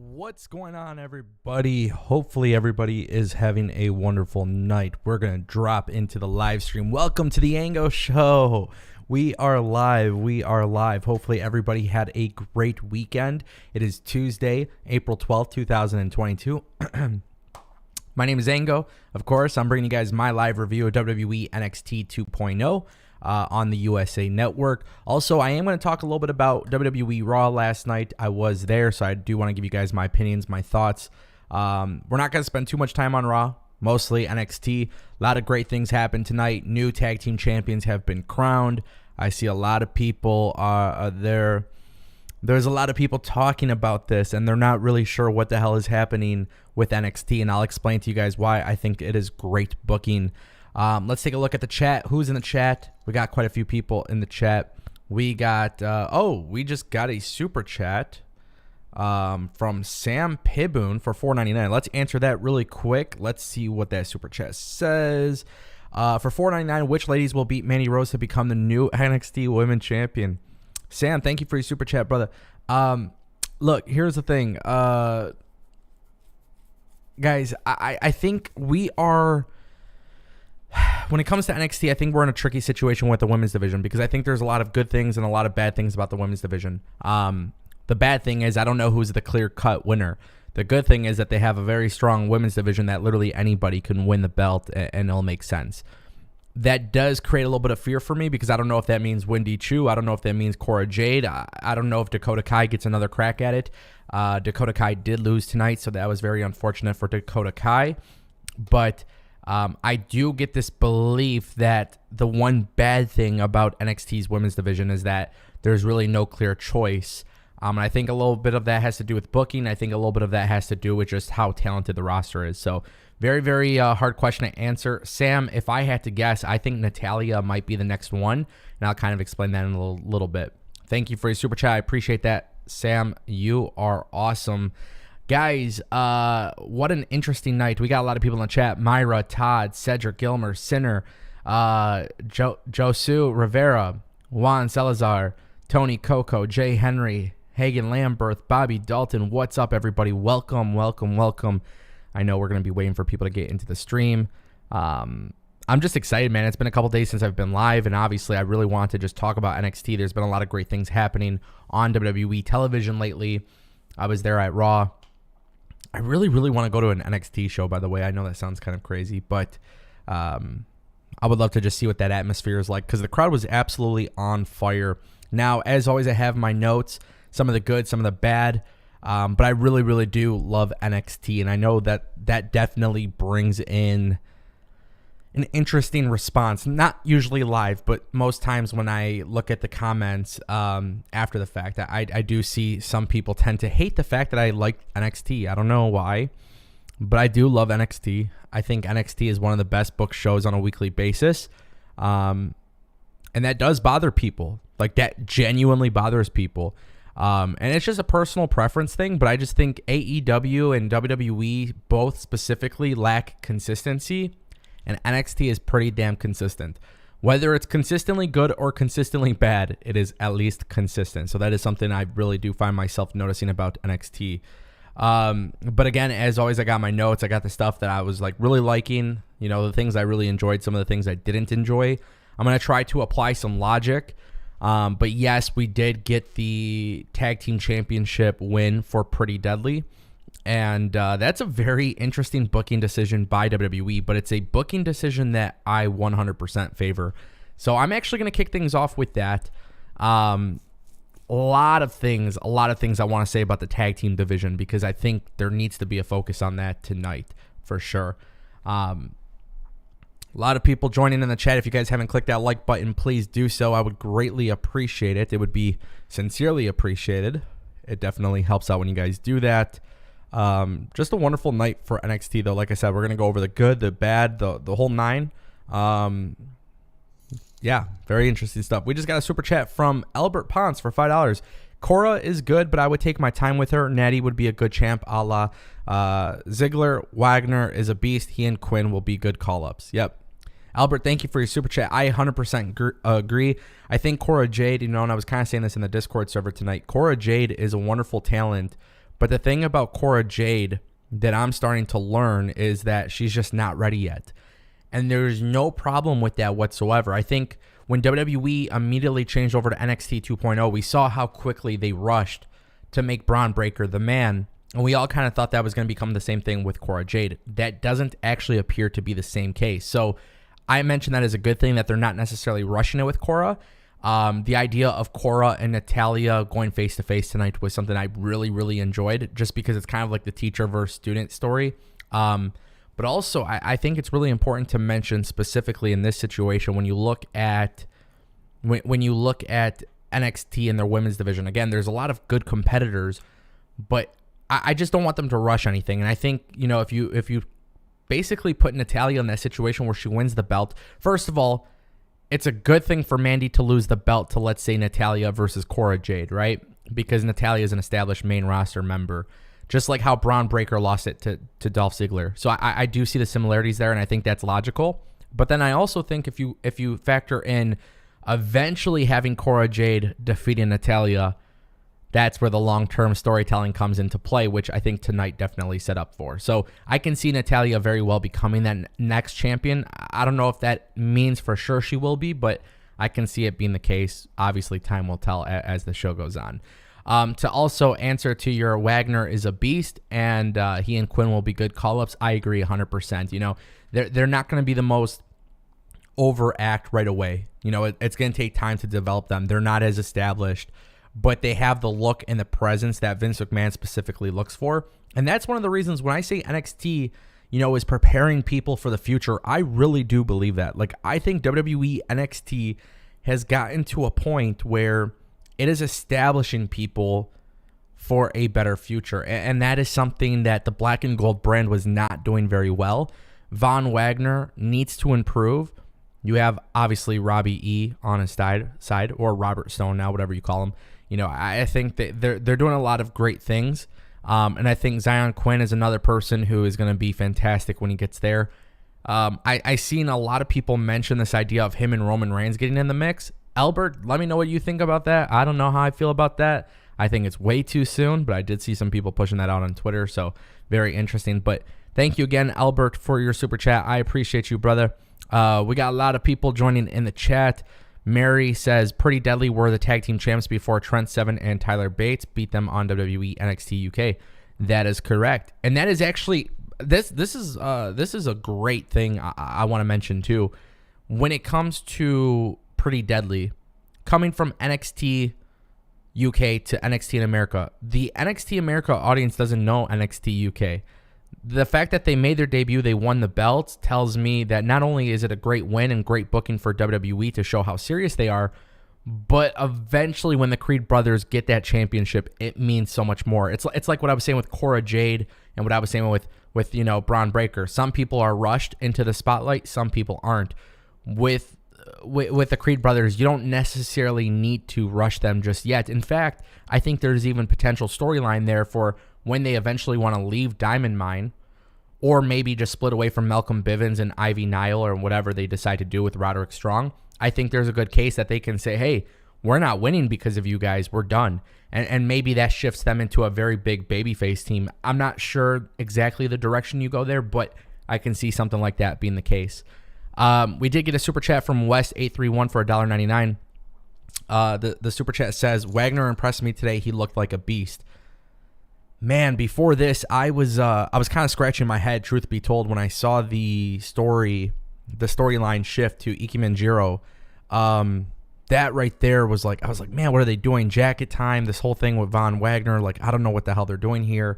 What's going on, everybody? Hopefully everybody is having a wonderful night. We're going to drop into the live stream. Welcome to the Ango show. We are live. Hopefully everybody had a great weekend. It is Tuesday, April 12th, 2022. My name is Ango. Of course, I'm bringing you guys my live review of WWE NXT 2.0. On the USA Network. Also, I am going to talk a little bit about WWE Raw last night. I was there, so I do want to give you guys my opinions, my thoughts. We're not going to spend too much time on Raw, mostly NXT. A lot of great things happened tonight. New tag team champions have been crowned. I see a lot of people there. There's a lot of people talking about this, and they're not really sure what the hell is happening with NXT, and I'll explain to you guys why I think it is great booking. Let's take a look at the chat. Who's in the chat? We got quite a few people in the chat. We got, we just got a super chat from Sam Piboon for $4.99. Let's answer that really quick. Let's see what that super chat says. For $4.99, which ladies will beat Mandy Rose to become the new NXT Women Champion? Sam, thank you for your super chat, brother. Look, here's the thing. Guys, I think we are... When it comes to NXT, I think we're in a tricky situation with the women's division because I think there's a lot of good things and a lot of bad things about the women's division. The bad thing is I don't know who's the clear-cut winner. The good thing is that they have a very strong women's division that literally anybody can win the belt and it'll make sense. That does create a little bit of fear for me because I don't know if that means Wendy Choo. I don't know if that means Cora Jade. I don't know if Dakota Kai gets another crack at it. Dakota Kai did lose tonight, so that was very unfortunate for Dakota Kai. But... I do get this belief that the one bad thing about NXT's women's division is that there's really no clear choice. And I think a little bit of that has to do with booking. I think a little bit of that has to do with just how talented the roster is. So very, very hard question to answer. Sam, if I had to guess, I think Natalya might be the next one. And I'll kind of explain that in a little bit. Thank you for your super chat. I appreciate that. Sam, you are awesome. Guys, what an interesting night. We got a lot of people in the chat. Myra, Todd, Cedric Gilmer, Sinner, Josu Rivera, Juan Salazar, Tony Coco, Jay Henry, Hagen Lamberth, Bobby Dalton. What's up, everybody? Welcome. I know we're going to be waiting for people to get into the stream. I'm just excited, man. It's been a couple days since I've been live, and obviously I really want to just talk about NXT. There's been a lot of great things happening on WWE television lately. I was there at Raw. I really, really want to go to an NXT show, by the way. I know that sounds kind of crazy, but I would love to just see what that atmosphere is like because the crowd was absolutely on fire. Now, as always, I have my notes, some of the good, some of the bad, but I really, really do love NXT, and I know that that definitely brings in an interesting response. Not usually live, but most times when I look at the comments after the fact, I do see some people tend to hate the fact that I like NXT. I don't know why, but I do love NXT. I think NXT is one of the best booked shows on a weekly basis, and that does bother people. Like, that genuinely bothers people. And it's just a personal preference thing, but I just think AEW and WWE both specifically lack consistency. And NXT is pretty damn consistent. Whether it's consistently good or consistently bad, it is at least consistent. So that is something I really do find myself noticing about NXT. But again, as always, I got my notes. I got the stuff that I was like really liking. You know, the things I really enjoyed, some of the things I didn't enjoy. I'm going to try to apply some logic. But yes, we did get the tag team championship win for Pretty Deadly. And that's a very interesting booking decision by WWE, but it's a booking decision that I 100% favor. So I'm actually going to kick things off with that. A lot of things I want to say about the tag team division because I think there needs to be a focus on that tonight for sure. A lot of people joining in the chat. If you guys haven't clicked that like button, please do so. I would greatly appreciate it. It would be sincerely appreciated. It definitely helps out when you guys do that. Just a wonderful night for NXT, though. Like I said, we're going to go over the good, the bad, the whole nine. Yeah, very interesting stuff. We just got a super chat from Albert Ponce for $5. Cora is good, but I would take my time with her. Natty would be a good champ, a la Ziggler. Wagner is a beast. He and Quinn will be good call-ups. Yep. Albert, thank you for your super chat. I 100% agree. I think Cora Jade, and I was kind of saying this in the Discord server tonight, Cora Jade is a wonderful talent, But the thing about Cora Jade that I'm starting to learn is that she's just not ready yet. And there's no problem with that whatsoever. I think when WWE immediately changed over to NXT 2.0, we saw how quickly they rushed to make Braun Breaker the man. And we all kind of thought that was going to become the same thing with Cora Jade. That doesn't actually appear to be the same case. So I mentioned that as a good thing that they're not necessarily rushing it with Cora. The idea of Cora and Natalya going face-to-face tonight was something I really, really enjoyed, just because it's kind of like the teacher versus student story. But also, I think it's really important to mention specifically in this situation when you look at NXT and their women's division. Again, there's a lot of good competitors, but I just don't want them to rush anything. And I think, if you basically put Natalya in that situation where she wins the belt, first of all, it's a good thing for Mandy to lose the belt to, let's say, Natalya versus Cora Jade, right? Because Natalya is an established main roster member, just like how Braun Breaker lost it to Dolph Ziggler. So I do see the similarities there, and I think that's logical. But then I also think if you factor in eventually having Cora Jade defeating Natalya, that's where the long-term storytelling comes into play, which I think tonight definitely set up for. So I can see Natalya very well becoming that next champion. I don't know if that means for sure she will be, but I can see it being the case. Obviously, time will tell as the show goes on. To also answer to your Wagner is a beast, and he and Quinn will be good call-ups. I agree 100%. They're not going to be the most overact right away. It's going to take time to develop them. They're not as established, but they have the look and the presence that Vince McMahon specifically looks for. And that's one of the reasons when I say NXT, is preparing people for the future, I really do believe that. Like, I think WWE NXT has gotten to a point where it is establishing people for a better future. And that is something that the Black and Gold brand was not doing very well. Von Wagner needs to improve. You have, obviously, Robbie E. on his side, or Robert Stone now, whatever you call him. I think that they're doing a lot of great things. And I think Zion Quinn is another person who is going to be fantastic when he gets there. I seen a lot of people mention this idea of him and Roman Reigns getting in the mix. Albert, let me know what you think about that. I don't know how I feel about that. I think it's way too soon, but I did see some people pushing that out on Twitter, so very interesting. But thank you again, Albert, for your super chat. I appreciate you, brother. We got a lot of people joining in the chat. Mary says, Pretty Deadly were the tag team champs before Trent Seven and Tyler Bates beat them on WWE NXT UK. That is correct. And that is actually, this is a great thing I want to mention too. When it comes to Pretty Deadly, coming from NXT UK to NXT in America, the NXT America audience doesn't know NXT UK. The fact that they made their debut, they won the belts, tells me that not only is it a great win and great booking for WWE to show how serious they are, but eventually when the Creed brothers get that championship, it means so much more. It's like what I was saying with Cora Jade and what I was saying with Braun Breaker. Some people are rushed into the spotlight, some people aren't. With the Creed brothers, you don't necessarily need to rush them just yet. In fact, I think there's even potential storyline there for when they eventually want to leave Diamond Mine, or maybe just split away from Malcolm Bivens and Ivy Nile or whatever they decide to do with Roderick Strong. I think there's a good case that they can say, hey, we're not winning because of you guys. We're done. And maybe that shifts them into a very big babyface team. I'm not sure exactly the direction you go there, but I can see something like that being the case. We did get a super chat from West831 for $1.99. The super chat says, Wagner impressed me today. He looked like a beast. Man, before this, I was kind of scratching my head, truth be told, when I saw the storyline shift to Ike Manjiro. That right there was like, I was like, man, what are they doing? Jacket time, this whole thing with Von Wagner, like, I don't know what the hell they're doing here.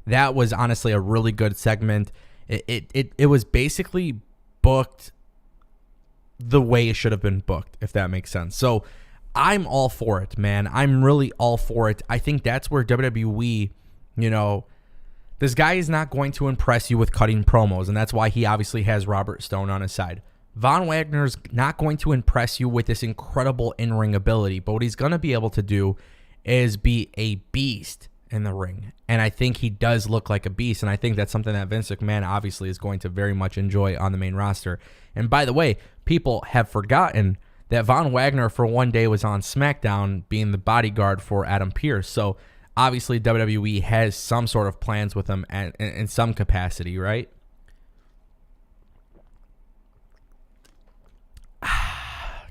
That was honestly a really good segment. It was basically booked the way it should have been booked, if that makes sense. So I'm all for it, man. I'm really all for it. I think that's where WWE, this guy is not going to impress you with cutting promos, and that's why he obviously has Robert Stone on his side. Von Wagner's not going to impress you with this incredible in-ring ability, but what he's going to be able to do is be a beast in the ring. And I think he does look like a beast, and I think that's something that Vince McMahon obviously is going to very much enjoy on the main roster. And by the way, people have forgotten that Von Wagner for one day was on SmackDown being the bodyguard for Adam Pearce. So obviously WWE has some sort of plans with them in some capacity, right?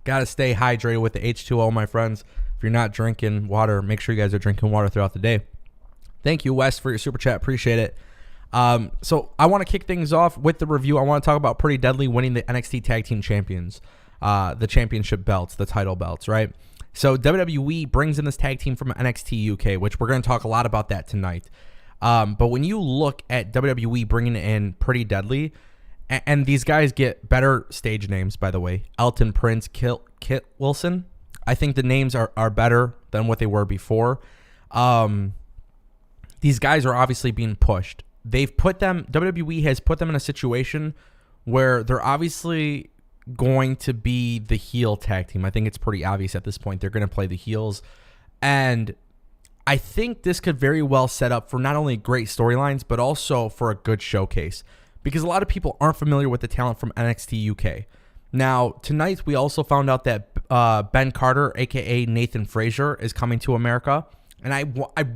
Got to stay hydrated with the H2O, my friends. If you're not drinking water, make sure you guys are drinking water throughout the day. Thank you, Wes, for your super chat. Appreciate it. So I want to kick things off with the review. I want to talk about Pretty Deadly winning the NXT Tag Team Champions, the championship belts, the title belts, right? So WWE brings in this tag team from NXT UK, which we're going to talk a lot about that tonight. But when you look at WWE bringing in Pretty Deadly, and these guys get better stage names, by the way. Elton Prince, Kit Wilson. I think the names are better than what they were before. These guys are obviously being pushed. WWE has put them in a situation where they're obviously going to be the heel tag team. I think it's pretty obvious at this point. They're going to play the heels. And I think this could very well set up for not only great storylines, but also for a good showcase. Because a lot of people aren't familiar with the talent from NXT UK. Now, tonight we also found out that Ben Carter, a.k.a. Nathan Frazier, is coming to America. And I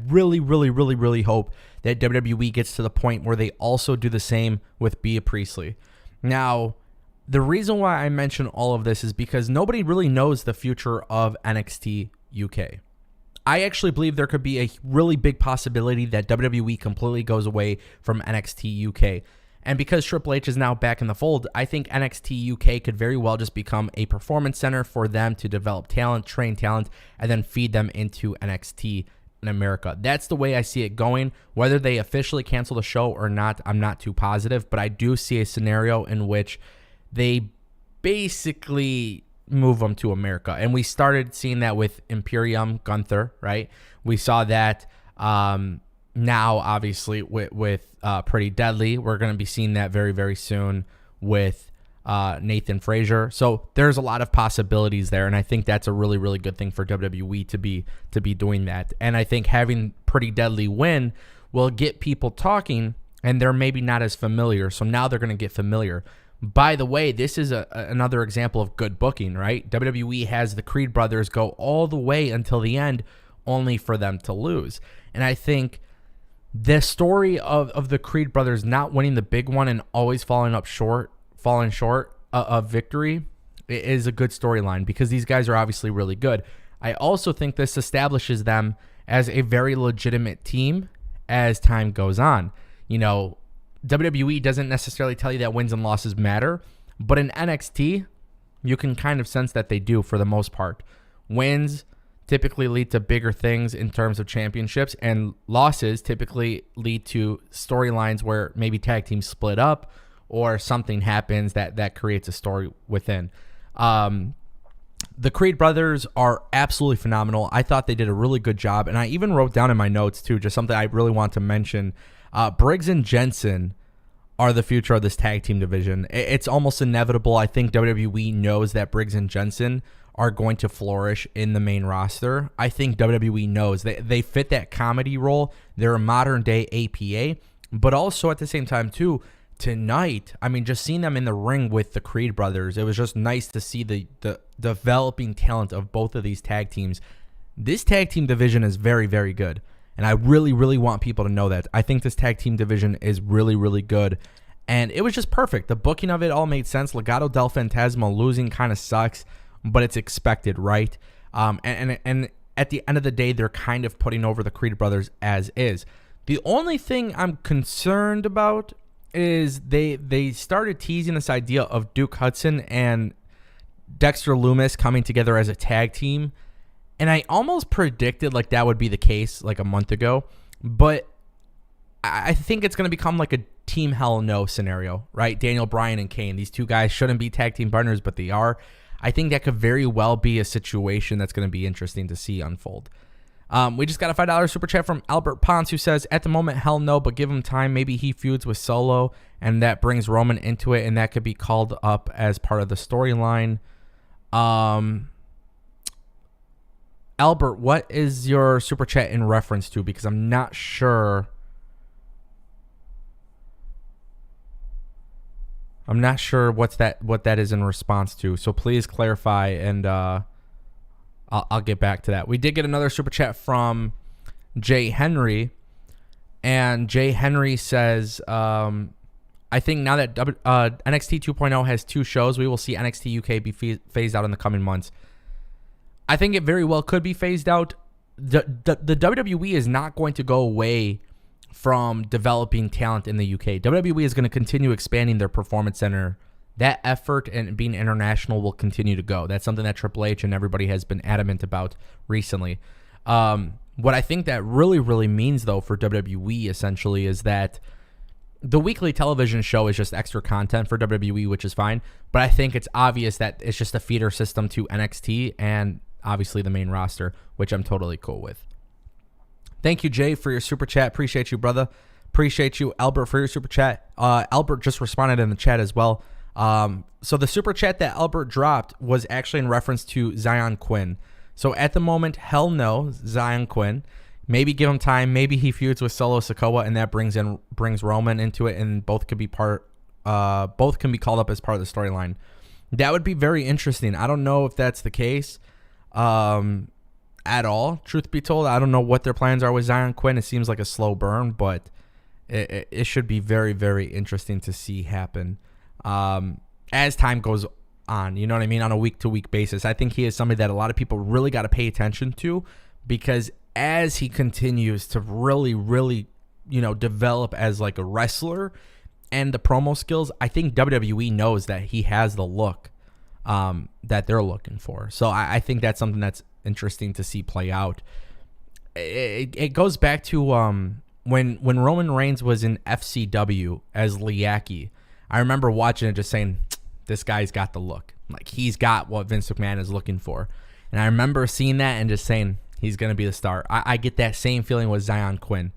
really, really, really, really hope that WWE gets to the point where they also do the same with Bea Priestley. Now, the reason why I mention all of this is because nobody really knows the future of NXT UK. I actually believe there could be a really big possibility that WWE completely goes away from NXT UK. And because Triple H is now back in the fold, I think NXT UK could very well just become a performance center for them to develop talent, train talent, and then feed them into NXT in America. That's the way I see it going. Whether they officially cancel the show or not, I'm not too positive, but I do see a scenario in which they basically move them to America. And we started seeing that with Imperium Gunther, right? We saw that now, obviously, with Pretty Deadly. We're going to be seeing that very, very soon with Nathan Frazier. So there's a lot of possibilities there, and I think that's a really, really good thing for WWE to be doing that. And I think having Pretty Deadly win will get people talking, and they're maybe not as familiar. So now they're going to get familiar. By the way, this is another example of good booking, right? WWE has the Creed brothers go all the way until the end, only for them to lose. And I think the story of the Creed brothers not winning the big one and always falling short of victory is a good storyline because these guys are obviously really good. I also think this establishes them as a very legitimate team as time goes on. You know, WWE doesn't necessarily tell you that wins and losses matter, but in NXT, you can kind of sense that they do for the most part. Wins typically lead to bigger things in terms of championships, and losses typically lead to storylines where maybe tag teams split up or something happens that creates a story within. The Creed brothers are absolutely phenomenal. I thought they did a really good job, and I even wrote down in my notes too, just something I really want to mention. Briggs and Jensen are the future of this tag team division. It's almost inevitable. I think WWE knows that Briggs and Jensen are going to flourish in the main roster. I think WWE knows they fit that comedy role. They're a modern day APA, but also at the same time too, tonight, I mean, just seeing them in the ring with the Creed brothers, it was just nice to see the developing talent of both of these tag teams. This tag team division is very, very good. And I really, really want people to know that. I think this tag team division is really, really good. And it was just perfect. The booking of it all made sense. Legado del Fantasma losing kind of sucks, but it's expected, right? And at the end of the day, they're kind of putting over the Creed brothers as is. The only thing I'm concerned about is they started teasing this idea of Duke Hudson and Dexter Lumis coming together as a tag team. And I almost predicted like that would be the case like a month ago. But I think it's going to become like a Team Hell No scenario, right? Daniel Bryan and Kane. These two guys shouldn't be tag team partners, but they are. I think that could very well be a situation that's going to be interesting to see unfold. We just got a $5 super chat from Albert Ponce, who says, at the moment, hell no, but give him time. Maybe he feuds with Solo, and that brings Roman into it, and that could be called up as part of the storyline. Albert, what is your super chat in reference to? Because I'm not sure. I'm not sure what that is in response to. So please clarify, and I'll get back to that. We did get another super chat from Jay Henry, and Jay Henry says, I think now that NXT 2.0 has 2 shows, we will see NXT UK be phased out in the coming months. I think it very well could be phased out. The WWE is not going to go away from developing talent in the UK. WWE is going to continue expanding their performance center. That effort and being international will continue to go. That's something that Triple H and everybody has been adamant about recently. What I think that really, really means, though, for WWE essentially is that the weekly television show is just extra content for WWE, which is fine. But I think it's obvious that it's just a feeder system to NXT and obviously the main roster, which I'm totally cool with. Thank you, Jay, for your super chat. Appreciate you, brother. Appreciate you, Albert, for your super chat. Albert just responded in the chat as well. So the super chat that Albert dropped was actually in reference to Zion Quinn. So at the moment, hell no, Zion Quinn. Maybe give him time. Maybe he feuds with Solo Sikoa, and that brings Roman into it, and both can be called up as part of the storyline. That would be very interesting. I don't know if that's the case at all. Truth be told, I don't know what their plans are with Zion Quinn. It seems like a slow burn, but it should be very, very interesting to see happen as time goes on. You know what I mean? On a week-to-week basis, I think he is somebody that a lot of people really got to pay attention to, because as he continues to really, really, develop as like a wrestler and the promo skills, I think WWE knows that he has the look that they're looking for. So I think that's something that's interesting to see play out. It goes back to when Roman Reigns was in FCW as Liaki. I remember watching it just saying, this guy's got the look. Like, he's got what Vince McMahon is looking for. And I remember seeing that and just saying, he's going to be the star. I get that same feeling with Zion Quinn.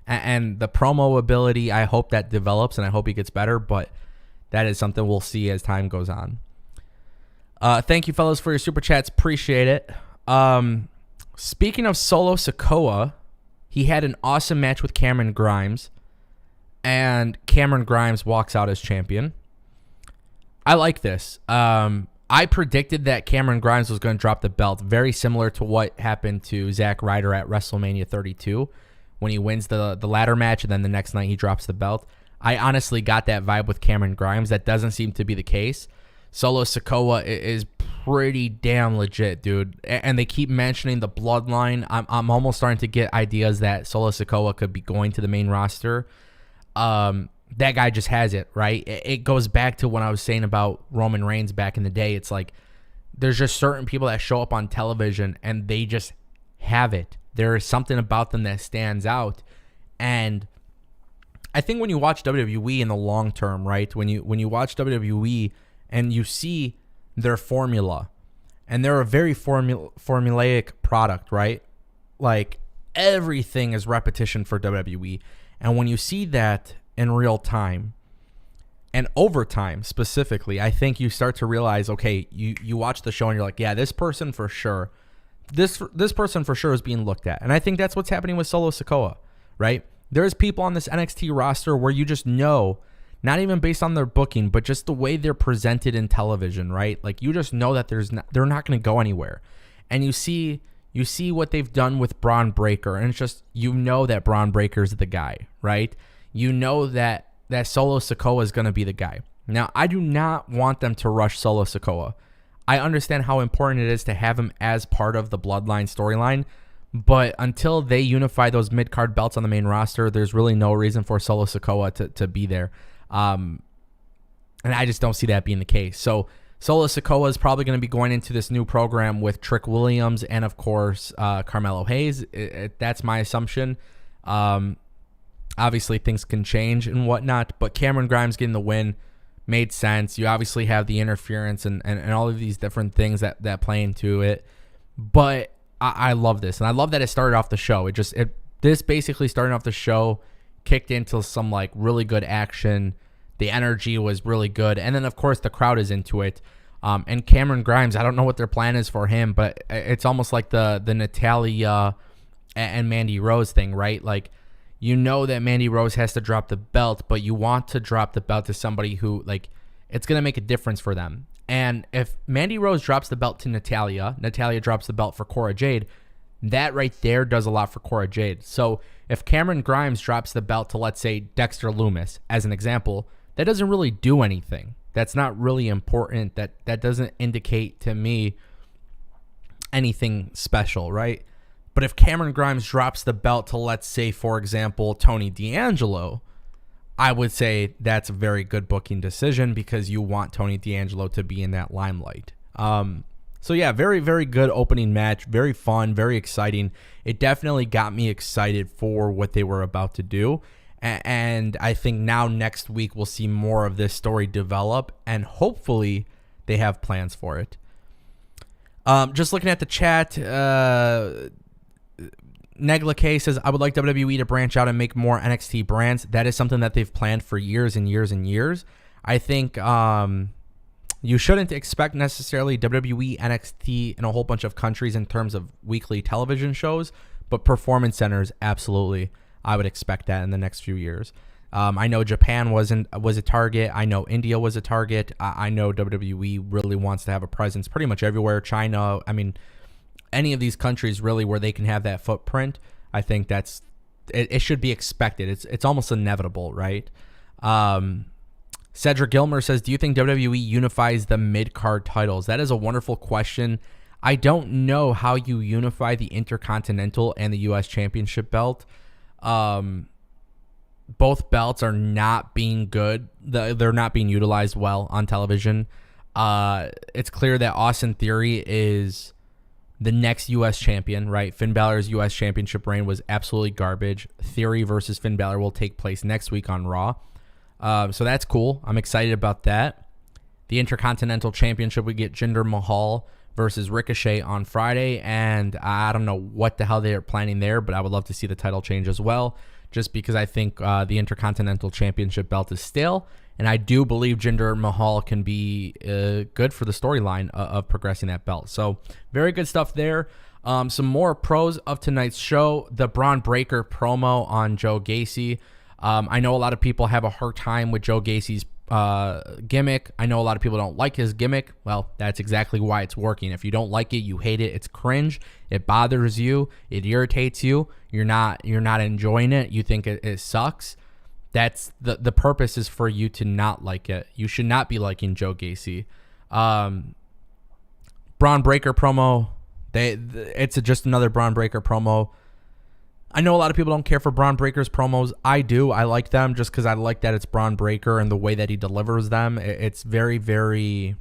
And the promo ability, I hope that develops, and I hope he gets better, but that is something we'll see as time goes on. Thank you, fellas, for your super chats. Appreciate it. Speaking of Solo Sikoa, he had an awesome match with Cameron Grimes, and Cameron Grimes walks out as champion. I like this. I predicted that Cameron Grimes was going to drop the belt, very similar to what happened to Zack Ryder at WrestleMania 32 when he wins the ladder match and then the next night he drops the belt. I honestly got that vibe with Cameron Grimes. That doesn't seem to be the case. Solo Sikoa is pretty damn legit, dude. And they keep mentioning the bloodline. I'm almost starting to get ideas that Solo Sikoa could be going to the main roster. That guy just has it, right? It goes back to what I was saying about Roman Reigns back in the day. It's like there's just certain people that show up on television and they just have it. There is something about them that stands out. And I think when you watch WWE in the long term, right? When you watch WWE and you see their formula, and they're a very formulaic product, right? Like, everything is repetition for WWE. And when you see that in real time and over time specifically, I think you start to realize, okay, you watch the show and you're like, yeah, this person for sure, this person for sure is being looked at. And I think that's what's happening with Solo Sikoa, right? There's people on this NXT roster where you just know, not even based on their booking, but just the way they're presented in television, right? Like, you just know that they're not going to go anywhere. And you see what they've done with Braun Breaker, and it's just, that Braun Breaker's the guy, right? You know that Solo Sikoa is going to be the guy. Now, I do not want them to rush Solo Sikoa. I understand how important it is to have him as part of the Bloodline storyline, but until they unify those mid-card belts on the main roster, there's really no reason for Solo Sikoa to be there. And I just don't see that being the case. So Solo Sikoa is probably going to be going into this new program with Trick Williams and, of course, Carmelo Hayes. That's my assumption. Obviously, things can change and whatnot, but Cameron Grimes getting the win made sense. You obviously have the interference and all of these different things that play into it. But I love this, and I love that it started off the show. This basically starting off the show kicked into some like really good action. The energy was really good, and then of course the crowd is into it. And Cameron Grimes, I don't know what their plan is for him, but it's almost like the Natalya and Mandy Rose thing, right? Like, you know that Mandy Rose has to drop the belt, but you want to drop the belt to somebody who, like, it's going to make a difference for them. And if Mandy Rose drops the belt to Natalya drops the belt for Cora Jade, That right there does a lot for Cora Jade. So if Cameron Grimes drops the belt to, let's say, Dexter Lumis, as an example, that doesn't really do anything. That's not really important. That doesn't indicate to me anything special, right? But if Cameron Grimes drops the belt to, let's say, for example, Tony D'Angelo, I would say that's a very good booking decision because you want Tony D'Angelo to be in that limelight. So yeah, very, very good opening match. Very fun, very exciting. It definitely got me excited for what they were about to do. And I think now next week we'll see more of this story develop, and hopefully they have plans for it. Just looking at the chat, Negla K says, I would like WWE to branch out and make more NXT brands. That is something that they've planned for years and years and years. I think you shouldn't expect necessarily WWE NXT in a whole bunch of countries in terms of weekly television shows, but performance centers, absolutely. I would expect that in the next few years. I know Japan was a target. I know India was a target. I know WWE really wants to have a presence pretty much everywhere. China, I mean, any of these countries really where they can have that footprint. I think it should be expected. It's almost inevitable, right? Cedric Gilmer says, do you think WWE unifies the mid-card titles? That is a wonderful question. I don't know how you unify the Intercontinental and the U.S. Championship belt. Both belts are not being good. They're not being utilized well on television. It's clear that Austin Theory is the next U.S. champion, right? Finn Balor's U.S. championship reign was absolutely garbage. Theory versus Finn Balor will take place next week on Raw. So that's cool. I'm excited about that. The Intercontinental Championship, we get Jinder Mahal versus Ricochet on Friday, and I don't know what the hell they are planning there, but I would love to see the title change as well, just because I think the Intercontinental Championship belt is stale, and I do believe Jinder Mahal can be good for the storyline of progressing that belt. So very good stuff there. Some more pros of tonight's show. The Braun Breaker promo on Joe Gacy. I know a lot of people have a hard time with Joe Gacy's gimmick. I know a lot of people don't like his gimmick. Well, that's exactly why it's working. If you don't like it, you hate it. It's cringe. It bothers you. It irritates you. You're not enjoying it. You think it sucks. That's the purpose is for you to not like it. You should not be liking Joe Gacy. Braun Breaker promo. It's just another Braun Breaker promo. I know a lot of people don't care for Braun Breaker's promos. I do. I like them just because I like that it's Braun Breaker and the way that he delivers them. It's very, very...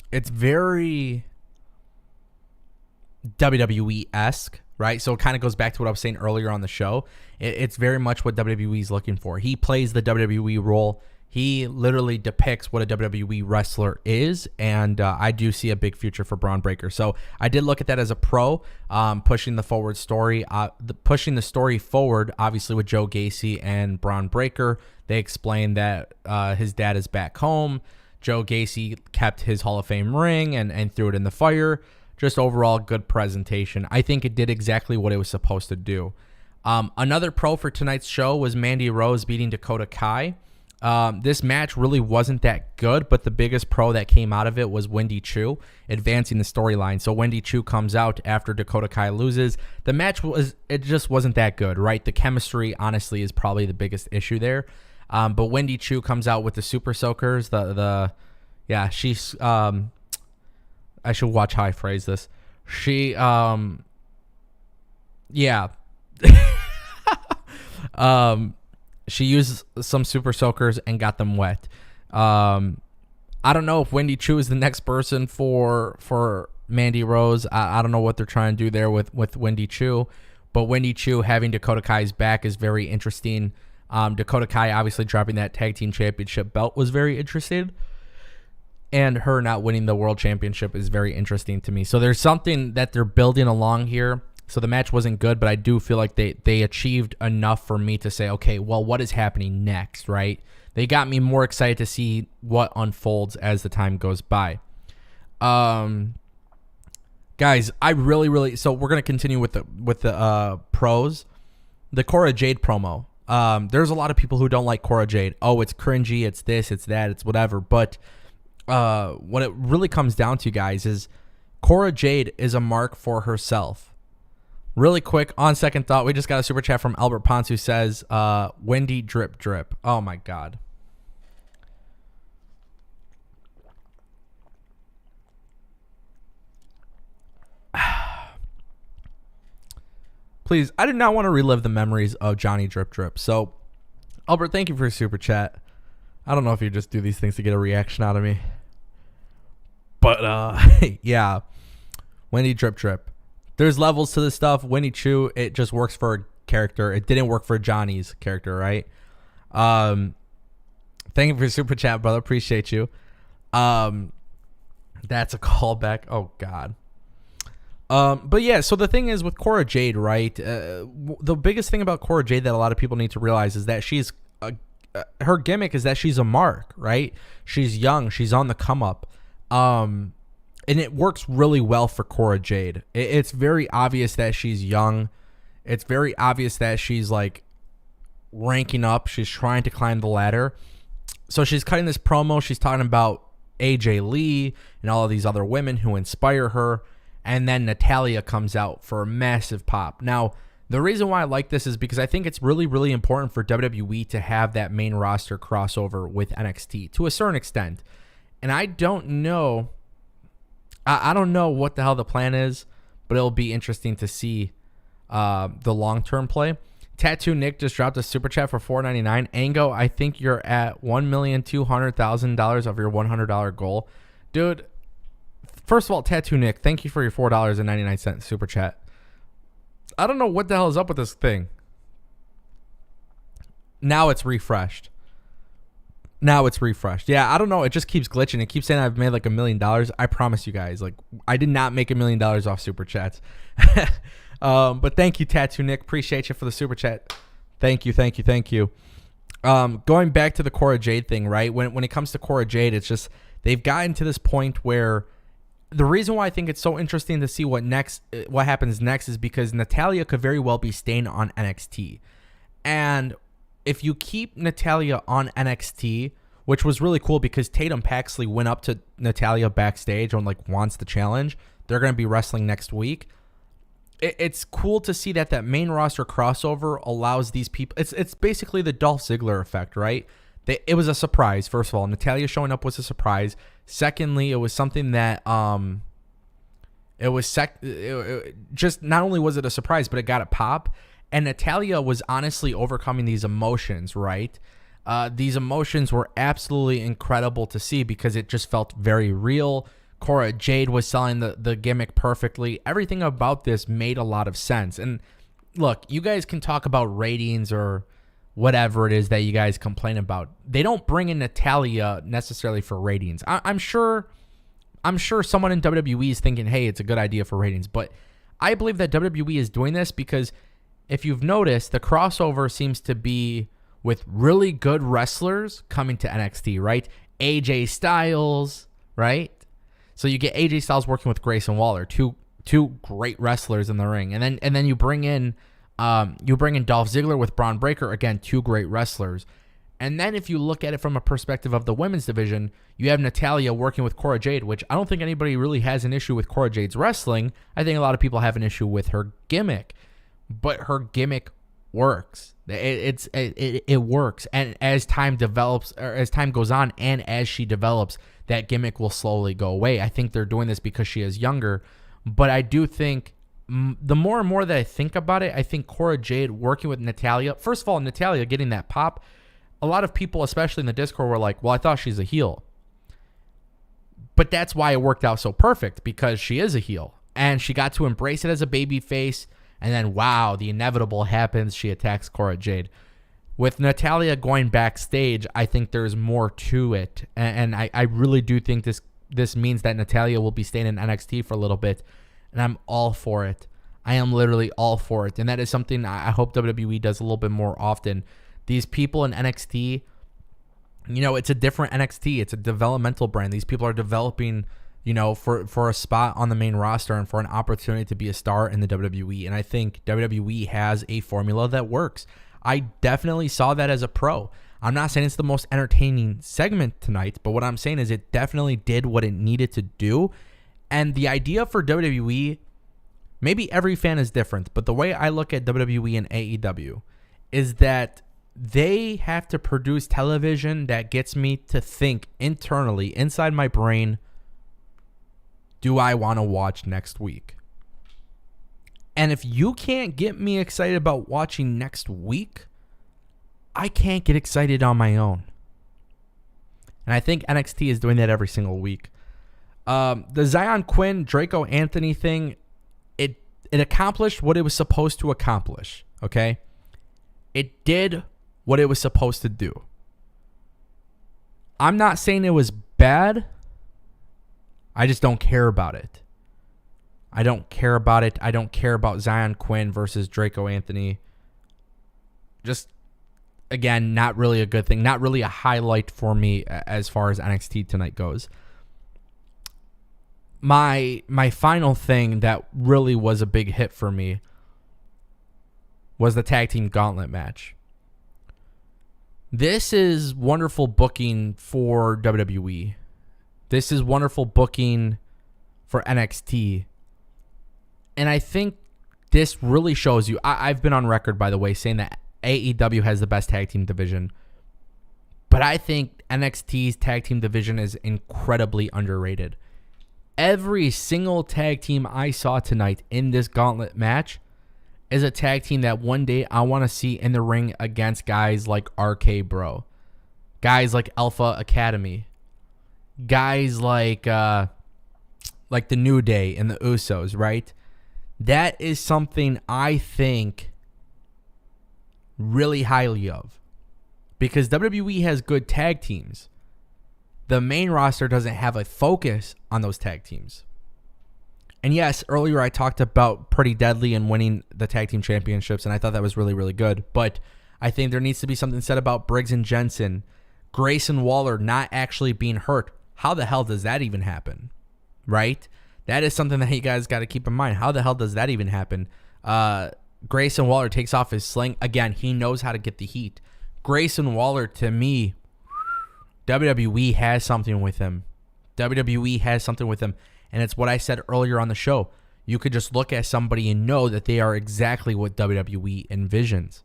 It's very WWE-esque, right? So it kind of goes back to what I was saying earlier on the show. It's very much what WWE's looking for. He plays the WWE role. He literally depicts what a WWE wrestler is, and I do see a big future for Braun Breaker. So I did look at that as a pro, pushing the forward story, pushing the story forward, obviously with Joe Gacy and Braun Breaker. They explained that his dad is back home. Joe Gacy kept his Hall of Fame ring and threw it in the fire. Just overall good presentation. I think it did exactly what it was supposed to do. Another pro for tonight's show was Mandy Rose beating Dakota Kai. This match really wasn't that good, but the biggest pro that came out of it was Wendy Choo advancing the storyline. So Wendy Choo comes out after Dakota Kai loses. The match just wasn't that good, right? The chemistry, honestly, is probably the biggest issue there. But Wendy Choo comes out with the Super Soakers. She's I should watch how I phrase this. She used some Super Soakers and got them wet. I don't know if Wendy Choo is the next person for Mandy Rose. I don't know what they're trying to do there with Wendy Choo. But Wendy Choo having Dakota Kai's back is very interesting. Dakota Kai obviously dropping that tag team championship belt was very interesting. And her not winning the world championship is very interesting to me. So there's something that they're building along here. So the match wasn't good, but I do feel like they achieved enough for me to say, okay, well, what is happening next, right? They got me more excited to see what unfolds as the time goes by. Guys, I really so we're gonna continue with the pros. The Cora Jade promo. There's a lot of people who don't like Cora Jade. Oh, it's cringy, it's this, it's that, it's whatever. But what it really comes down to, guys, is Cora Jade is a mark for herself. Really quick, on second thought, we just got a super chat from Albert Ponce who says, Wendy drip drip. Oh my God. Please, I did not want to relive the memories of Johnny Drip Drip. So, Albert, thank you for your super chat. I don't know if you just do these things to get a reaction out of me. But, yeah. Wendy Drip Drip. There's levels to this stuff. Wendy Chu, it just works for a character. It didn't work for Johnny's character, right? Thank you for your super chat, brother. Appreciate you. That's a callback. Oh, God. But yeah, so the thing is with Cora Jade, right? The biggest thing about Cora Jade that a lot of people need to realize is that she's her gimmick is that she's a mark, right? She's young, she's on the come up, and it works really well for Cora Jade. It's very obvious that she's young. It's very obvious that she's like ranking up. She's trying to climb the ladder. So she's cutting this promo. She's talking about AJ Lee and all of these other women who inspire her. And then Natalya comes out for a massive pop. Now, the reason why I like this is because I think it's really, really important for WWE to have that main roster crossover with NXT to a certain extent. And I don't know. I don't know what the hell the plan is, but it'll be interesting to see the long-term play. Tattoo Nick just dropped a super chat for $4.99. Ango, I think you're at $1,200,000 of your $100 goal. Dude, first of all, Tattoo Nick, thank you for your $4.99 super chat. I don't know what the hell is up with this thing. Now it's refreshed. Yeah, I don't know. It just keeps glitching. It keeps saying I've made like $1 million. I promise you guys, like, I did not make $1 million off super chats. But thank you, Tattoo Nick. Appreciate you for the super chat. Thank you. Going back to the Cora Jade thing, right? When it comes to Cora Jade, it's just they've gotten to this point where the reason why I think it's so interesting to see what happens next is because Natalya could very well be staying on NXT. And if you keep Natalya on NXT, which was really cool because Tatum Paxley went up to Natalya backstage and like wants the challenge. They're going to be wrestling next week. It's cool to see that main roster crossover allows these people. It's basically the Dolph Ziggler effect, right? It was a surprise. First of all, Natalya showing up was a surprise. Secondly, it was something that just not only was it a surprise, but it got a pop. And Natalya was honestly overcoming these emotions, right? These emotions were absolutely incredible to see because it just felt very real. Cora Jade was selling the gimmick perfectly. Everything about this made a lot of sense. And look, you guys can talk about ratings or whatever it is that you guys complain about. They don't bring in Natalya necessarily for ratings. I'm sure someone in WWE is thinking, hey, it's a good idea for ratings. But I believe that WWE is doing this because if you've noticed, the crossover seems to be with really good wrestlers coming to NXT, right? AJ Styles, right? So you get AJ Styles working with Grayson Waller, two great wrestlers in the ring, and then you bring in Dolph Ziggler with Braun Breaker, again, two great wrestlers. And then if you look at it from a perspective of the women's division, you have Natalya working with Cora Jade, which I don't think anybody really has an issue with Cora Jade's wrestling. I think a lot of people have an issue with her gimmick, but her gimmick works. It works, and as time develops, or as time goes on, and as she develops, that gimmick will slowly go away. I think they're doing this because she is younger, but I do think the more and more that I think about it, I think Cora Jade working with Natalya. First of all, Natalya getting that pop. A lot of people, especially in the Discord, were like, "Well, I thought she's a heel," but that's why it worked out so perfect because she is a heel, and she got to embrace it as a baby face. And then, wow, the inevitable happens. She attacks Cora Jade. With Natalya going backstage, I think there's more to it. And I really do think this means that Natalya will be staying in NXT for a little bit. And I'm all for it. I am literally all for it. And that is something I hope WWE does a little bit more often. These people in NXT, it's a different NXT. It's a developmental brand. These people are developing, for a spot on the main roster and for an opportunity to be a star in the WWE. And I think WWE has a formula that works. I definitely saw that as a pro. I'm not saying it's the most entertaining segment tonight, but what I'm saying is it definitely did what it needed to do. And the idea for WWE maybe every fan is different, but the way I look at WWE and AEW is that they have to produce television that gets me to think internally, inside my brain, do I want to watch next week? And if you can't get me excited about watching next week, I can't get excited on my own. And I think NXT is doing that every single week. The Zion Quinn, Draco Anthony thing, it accomplished what it was supposed to accomplish, okay? It did what it was supposed to do. I'm not saying it was bad. I just don't care about it. I don't care about it. I don't care about Zion Quinn versus Draco Anthony. Just, again, not really a good thing. Not really a highlight for me as far as NXT tonight goes. My final thing that really was a big hit for me was the tag team gauntlet match. This is wonderful booking for WWE. This is wonderful booking for NXT. And I think this really shows you, I've been on record, by the way, saying that AEW has the best tag team division. But I think NXT's tag team division is incredibly underrated. Every single tag team I saw tonight in this gauntlet match is a tag team that one day I want to see in the ring against guys like RK Bro, guys like Alpha Academy, guys like the New Day and the Usos, right? That is something I think really highly of, because WWE has good tag teams. The main roster doesn't have a focus on those tag teams. And yes, earlier I talked about Pretty Deadly and winning the tag team championships, and I thought that was really, really good. But I think there needs to be something said about Briggs and Jensen, Grayson Waller not actually being hurt. How the hell does that even happen? Right? That is something that you guys got to keep in mind. How the hell does that even happen? Grayson Waller takes off his sling. Again, he knows how to get the heat. Grayson Waller, to me, WWE has something with him. WWE has something with him. And it's what I said earlier on the show. You could just look at somebody and know that they are exactly what WWE envisions.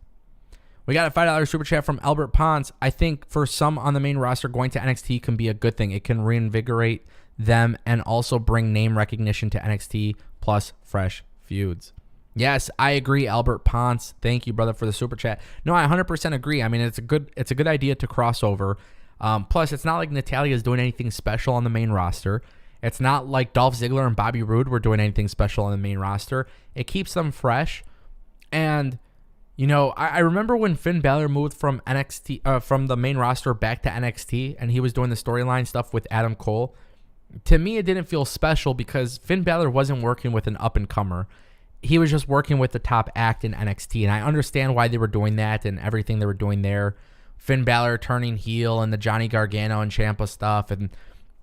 We got a $5 super chat from Albert Ponce. I think for some on the main roster, going to NXT can be a good thing. It can reinvigorate them and also bring name recognition to NXT plus fresh feuds. Yes, I agree, Albert Ponce. Thank you, brother, for the super chat. No, I 100% agree. I mean, it's a good idea to cross over. Plus, it's not like Natalya is doing anything special on the main roster. It's not like Dolph Ziggler and Bobby Roode were doing anything special on the main roster. It keeps them fresh. And, you know, I remember when Finn Balor moved from NXT, from the main roster back to NXT, and he was doing the storyline stuff with Adam Cole. To me, it didn't feel special because Finn Balor wasn't working with an up-and-comer. He was just working with the top act in NXT, and I understand why they were doing that and everything they were doing there. Finn Balor turning heel and the Johnny Gargano and Ciampa stuff, and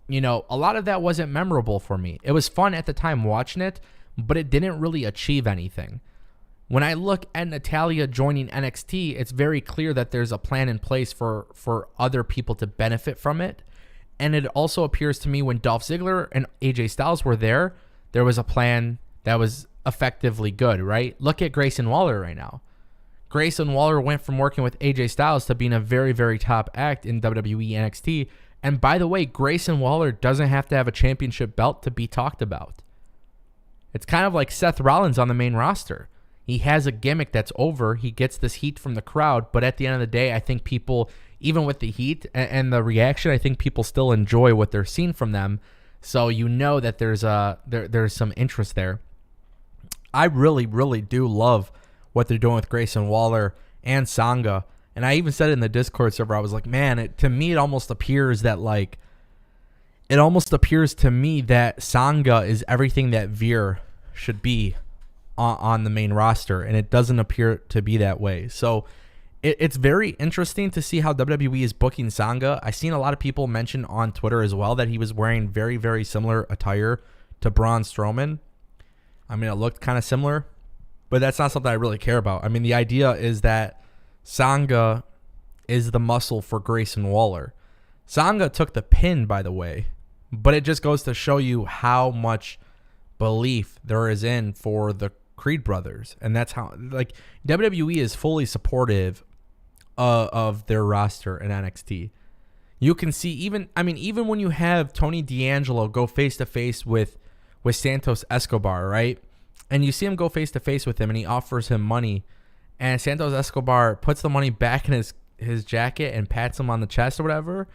you know, a lot of that wasn't memorable for me. It was fun at the time watching it, but it didn't really achieve anything. When I look at Natalya joining NXT, it's very clear that there's a plan in place for other people to benefit from it. And it also appears to me when Dolph Ziggler and AJ Styles were there was a plan that was effectively good, right? Look at Grayson Waller right now. Grayson Waller went from working with AJ Styles to being a very, very top act in WWE NXT. And by the way, Grayson Waller doesn't have to have a championship belt to be talked about. It's kind of like Seth Rollins on the main roster. He has a gimmick that's over. He gets this heat from the crowd. But at the end of the day, I think people, even with the heat and the reaction, I think people still enjoy what they're seeing from them. So you know that there's some interest there. I really, really do love what they're doing with Grayson Waller and Sanga. And I even said it in the Discord server. I was like, man, to me, it almost appears to me that Sanga is everything that Veer should be on the main roster. And it doesn't appear to be that way. So it's very interesting to see how WWE is booking Sanga. I've seen a lot of people mention on Twitter as well that he was wearing very, very similar attire to Braun Strowman. I mean, it looked kind of similar, but that's not something I really care about. I mean, the idea is that Sanga is the muscle for Grayson Waller. Sanga took the pin, by the way, but it just goes to show you how much belief there is in for the Creed brothers. And that's how, like, WWE is fully supportive of their roster in NXT. You can see even when you have Tony D'Angelo go face to face with Santos Escobar, right? And you see him go face to face with him and he offers him money, and Santos Escobar puts the money back in his jacket and pats him on the chest or whatever.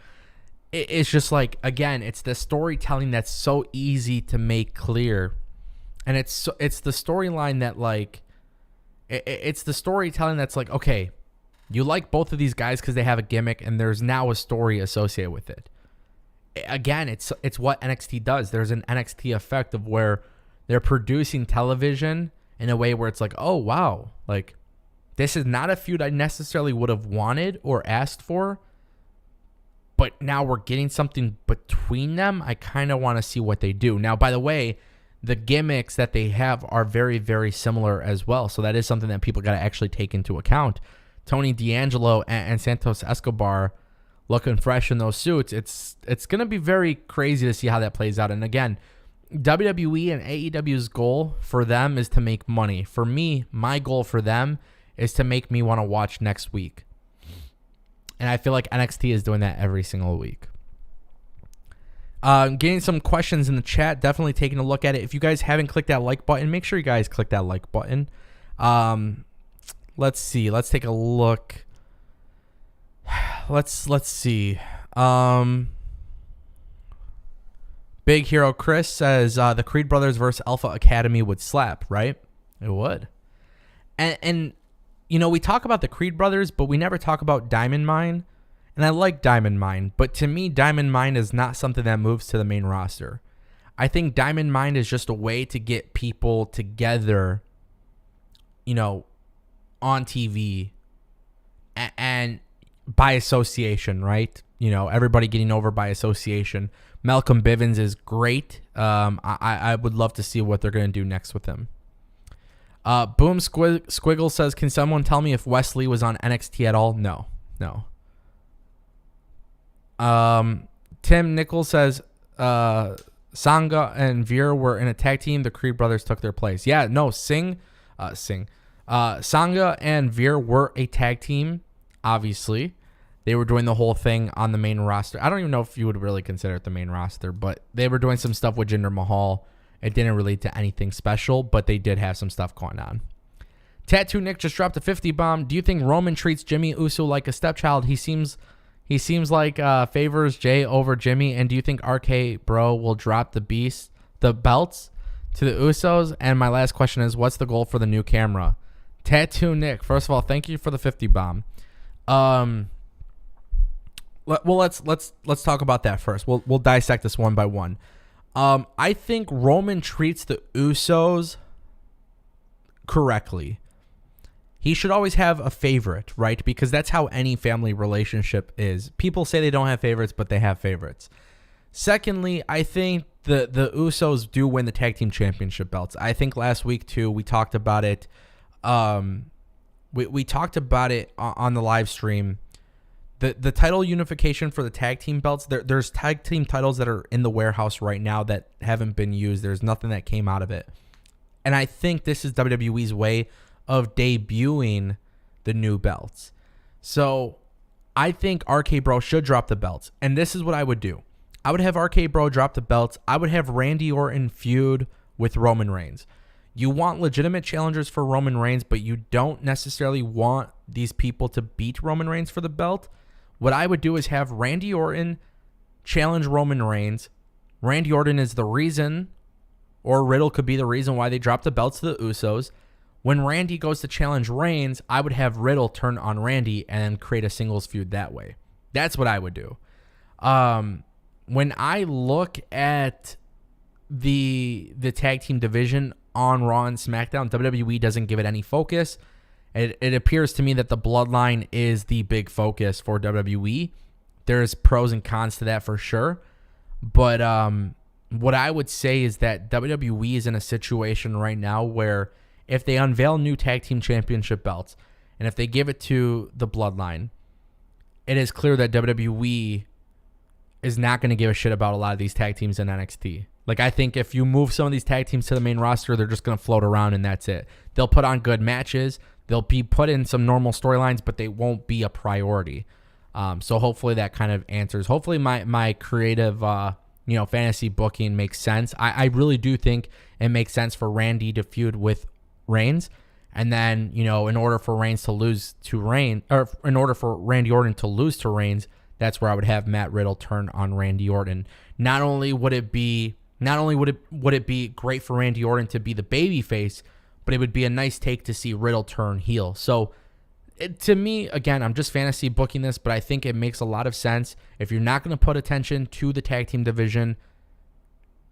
It's just like, again, it's the storytelling that's so easy to make clear. And it's the storyline that, like, it's the storytelling that's like, okay, you like both of these guys because they have a gimmick, and there's now a story associated with it. Again, it's what NXT does. There's an NXT effect of where they're producing television in a way where it's like, oh, wow, like, this is not a feud I necessarily would have wanted or asked for, but now we're getting something between them. I kind of want to see what they do. Now, by the way, the gimmicks that they have are very, very similar as well. So that is something that people got to actually take into account. Tony D'Angelo and Santos Escobar looking fresh in those suits. It's going to be very crazy to see how that plays out. And again, WWE and AEW's goal for them is to make money. For me, my goal for them is to make me want to watch next week. And I feel like NXT is doing that every single week. Getting some questions in the chat, definitely taking a look at it. If you guys haven't clicked that like button, make sure you guys click that like button. Let's see. Let's take a look. Let's see. Big Hero Chris says the Creed Brothers versus Alpha Academy would slap, right? It would. And you know, we talk about the Creed Brothers, but we never talk about Diamond Mine. And I like Diamond Mine, but to me, Diamond Mine is not something that moves to the main roster. I think Diamond Mine is just a way to get people together, you know, on TV and by association, right? You know, everybody getting over by association. Malcolm Bivens is great. I would love to see what they're going to do next with him. Boom Squiggle says, can someone tell me if Wesley was on NXT at all? No. Tim Nichols says, Sangha and Veer were in a tag team. The Creed brothers took their place. Yeah, no, Sangha and Veer were a tag team, obviously. They were doing the whole thing on the main roster. I don't even know if you would really consider it the main roster, but they were doing some stuff with Jinder Mahal. It didn't relate to anything special, but they did have some stuff going on. Tattoo Nick just dropped a 50 bomb. Do you think Roman treats Jimmy Uso like a stepchild? He seems like favors Jay over Jimmy. And do you think RK Bro will drop the belts to the Usos? And my last question is, what's the goal for the new camera? Tattoo Nick, first of all, thank you for the 50 bomb. Well, let's talk about that first. We'll dissect this one by one. I think Roman treats the Usos correctly. He should always have a favorite, right? Because that's how any family relationship is. People say they don't have favorites, but they have favorites. Secondly, I think the Usos do win the tag team championship belts. I think last week too, we talked about it. We talked about it on the live stream. The title unification for the tag team belts, there's tag team titles that are in the warehouse right now that haven't been used. There's nothing that came out of it. And I think this is WWE's way of debuting the new belts. So I think RK Bro should drop the belts. And this is what I would do. I would have RK Bro drop the belts. I would have Randy Orton feud with Roman Reigns. You want legitimate challengers for Roman Reigns, but you don't necessarily want these people to beat Roman Reigns for the belt. What I would do is have Randy Orton challenge Roman Reigns. Randy Orton is the reason, or Riddle could be the reason why they dropped the belts to the Usos. When Randy goes to challenge Reigns, I would have Riddle turn on Randy and create a singles feud that way. That's what I would do. When I look at the tag team division on Raw and SmackDown, WWE doesn't give it any focus. It appears to me that the Bloodline is the big focus for WWE. There's pros and cons to that for sure. But what I would say is that WWE is in a situation right now where if they unveil new tag team championship belts and if they give it to the Bloodline, it is clear that WWE is not going to give a shit about a lot of these tag teams in NXT. Like, I think if you move some of these tag teams to the main roster, they're just going to float around and that's it. They'll put on good matches. They'll be put in some normal storylines, but they won't be a priority. So hopefully that kind of answers. Hopefully my creative, fantasy booking makes sense. I really do think it makes sense for Randy to feud with Reigns. And then, in order for Reigns to lose to Reigns, or in order for Randy Orton to lose to Reigns, that's where I would have Matt Riddle turn on Randy Orton. Not only would it be great for Randy Orton to be the babyface, but it would be a nice take to see Riddle turn heel. So to me, again, I'm just fantasy booking this, but I think it makes a lot of sense. If you're not going to put attention to the tag team division,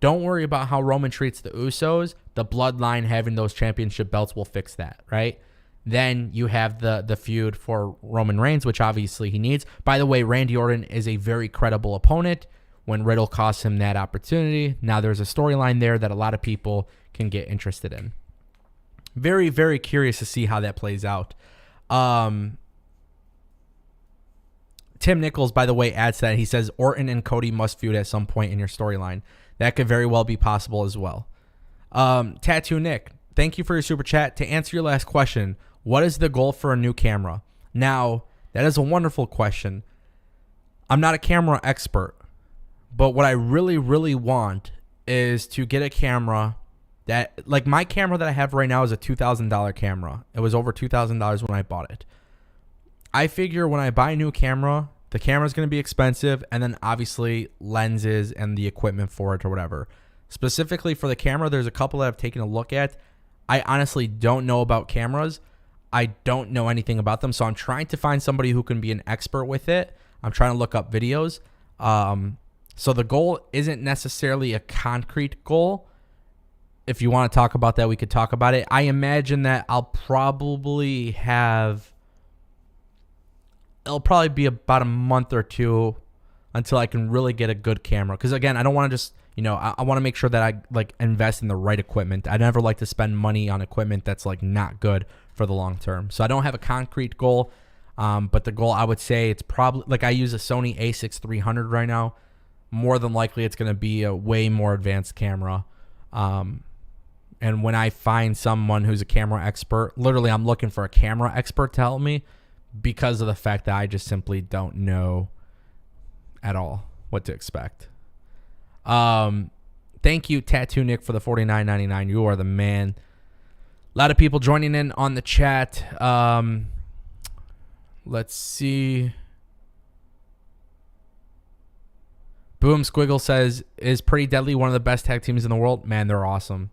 don't worry about how Roman treats the Usos. The bloodline having those championship belts will fix that, right? Then you have the feud for Roman Reigns, which obviously he needs. By the way, Randy Orton is a very credible opponent. When Riddle costs him that opportunity, now there's a storyline there that a lot of people can get interested in. Very, very curious to see how that plays out. Tim Nichols, by the way, adds that. He says Orton and Cody must feud at some point in your storyline. That could very well be possible as well. Tattoo Nick, thank you for your super chat. To answer your last question, what is the goal for a new camera? Now, that is a wonderful question. I'm not a camera expert, but what I really, really want is to get a camera that, like, my camera that I have right now is a $2,000 camera. It was over $2,000 when I bought it. I figure when I buy a new camera, the camera's going to be expensive, and then obviously lenses and the equipment for it or whatever. Specifically for the camera, there's a couple that I've taken a look at. I honestly don't know about cameras. I don't know anything about them, so I'm trying to find somebody who can be an expert with it. I'm trying to look up videos. So the goal isn't necessarily a concrete goal. If you want to talk about that, we could talk about it. I imagine that it'll probably be about a month or two until I can really get a good camera. Because again, I don't want to just, I want to make sure that I invest in the right equipment. I never like to spend money on equipment that's not good for the long term. So I don't have a concrete goal. But the goal, I would say, it's probably, I use a Sony a6-300 right now. More than likely, it's going to be a way more advanced camera. And when I find someone who's a camera expert, literally I'm looking for a camera expert to help me because of the fact that I just simply don't know at all what to expect. Thank you, Tattoo Nick, for the $49.99. You are the man. A lot of people joining in on the chat. Let's see. Boom Squiggle says, is Pretty Deadly one of the best tag teams in the world? Man, they're awesome.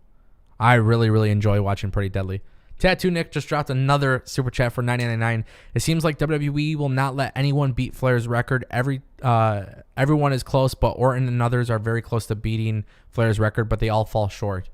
I really, really enjoy watching Pretty Deadly. Tattoo Nick just dropped another super chat for $9.99. It seems like WWE will not let anyone beat Flair's record. Everyone is close, but Orton and others are very close to beating Flair's record, but they all fall short.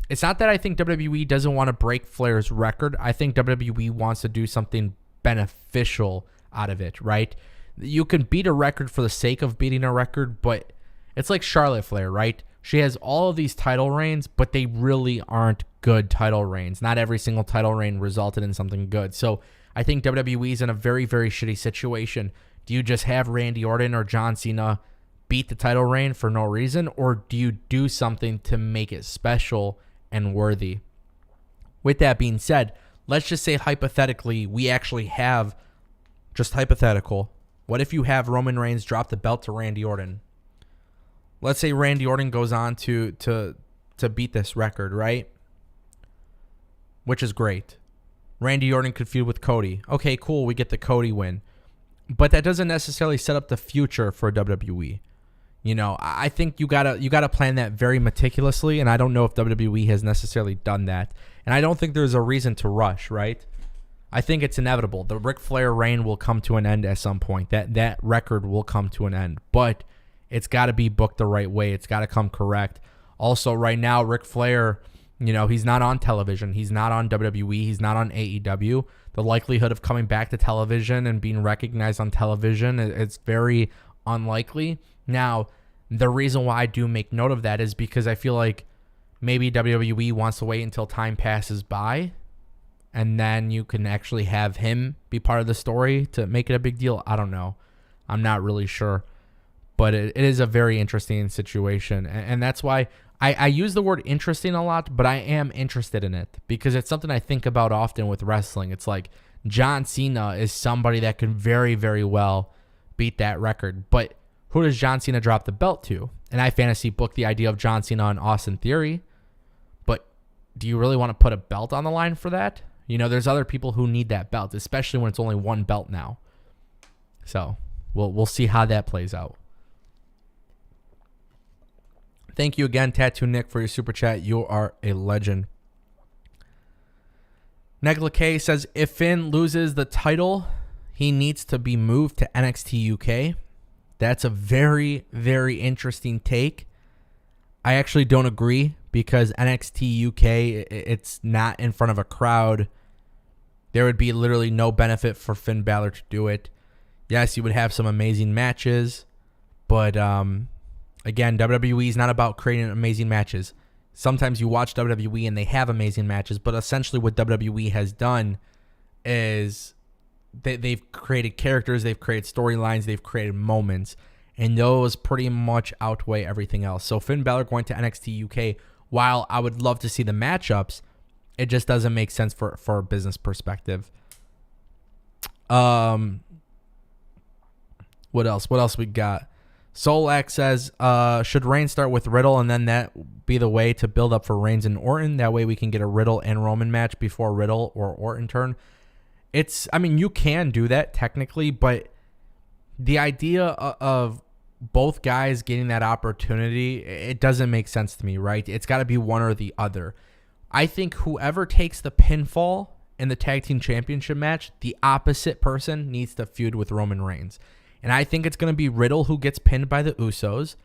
It's not that I think WWE doesn't want to break Flair's record. I think WWE wants to do something beneficial out of it, right? You can beat a record for the sake of beating a record, but it's like Charlotte Flair, right? She has all of these title reigns, but they really aren't good title reigns. Not every single title reign resulted in something good. So I think WWE is in a very, very shitty situation. Do you just have Randy Orton or John Cena beat the title reign for no reason, or do you do something to make it special and worthy? With that being said, let's just say hypothetically we actually have, just hypothetical, what if you have Roman Reigns drop the belt to Randy Orton? Let's say Randy Orton goes on to beat this record, right? Which is great. Randy Orton could feud with Cody. Okay, cool, we get the Cody win. But that doesn't necessarily set up the future for WWE. I think you gotta plan that very meticulously, and I don't know if WWE has necessarily done that. And I don't think there's a reason to rush, right? I think it's inevitable. The Ric Flair reign will come to an end at some point. That record will come to an end. But it's got to be booked the right way. It's got to come correct. Also, right now, Ric Flair, he's not on television. He's not on WWE. He's not on AEW. The likelihood of coming back to television and being recognized on television, it's very unlikely. Now, the reason why I do make note of that is because I feel like maybe WWE wants to wait until time passes by, and then you can actually have him be part of the story to make it a big deal. I don't know. I'm not really sure. But it is a very interesting situation. And that's why I use the word interesting a lot, but I am interested in it because it's something I think about often with wrestling. It's like John Cena is somebody that can very, very well beat that record. But who does John Cena drop the belt to? And I fantasy book the idea of John Cena and Austin Theory. But do you really want to put a belt on the line for that? You know, there's other people who need that belt, especially when it's only one belt now. So we'll see how that plays out. Thank you again, Tattoo Nick, for your super chat. You are a legend. Negla K says, if Finn loses the title, he needs to be moved to NXT UK. That's a very, very interesting take. I actually don't agree because NXT UK, it's not in front of a crowd. There would be literally no benefit for Finn Balor to do it. Yes, you would have some amazing matches, but again, WWE is not about creating amazing matches. Sometimes you watch WWE and they have amazing matches, but essentially what WWE has done is they've created characters, they've created storylines, they've created moments, and those pretty much outweigh everything else. So Finn Balor going to NXT UK, while I would love to see the matchups, it just doesn't make sense for a business perspective. What else? What else we got? Solak says, should Reigns start with Riddle and then that be the way to build up for Reigns and Orton? That way we can get a Riddle and Roman match before Riddle or Orton turn. I mean, you can do that technically, but the idea of both guys getting that opportunity, it doesn't make sense to me, right? It's got to be one or the other. I think whoever takes the pinfall in the tag team championship match, the opposite person needs to feud with Roman Reigns. And I think it's going to be Riddle who gets pinned by the Usos.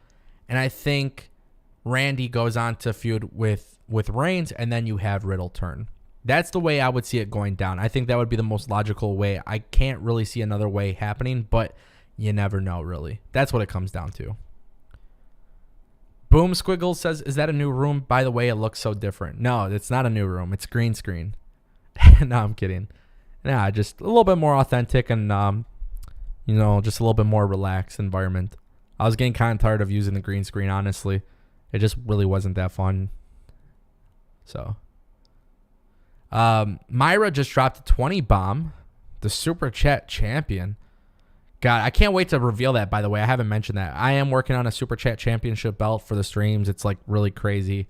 And I think Randy goes on to feud with Reigns, and then you have Riddle turn. That's the way I would see it going down. I think that would be the most logical way. I can't really see another way happening, but you never know, really. That's what it comes down to. Boom Squiggles says, is that a new room? By the way, it looks so different. No, it's not a new room. It's green screen. No, I'm kidding. Nah, just a little bit more authentic and, just a little bit more relaxed environment. I was getting kind of tired of using the green screen, honestly. It just really wasn't that fun. So, Myra just dropped a 20 bomb. The Super Chat champion. God, I can't wait to reveal that, by the way. I haven't mentioned that. I am working on a Super Chat championship belt for the streams. It's like really crazy.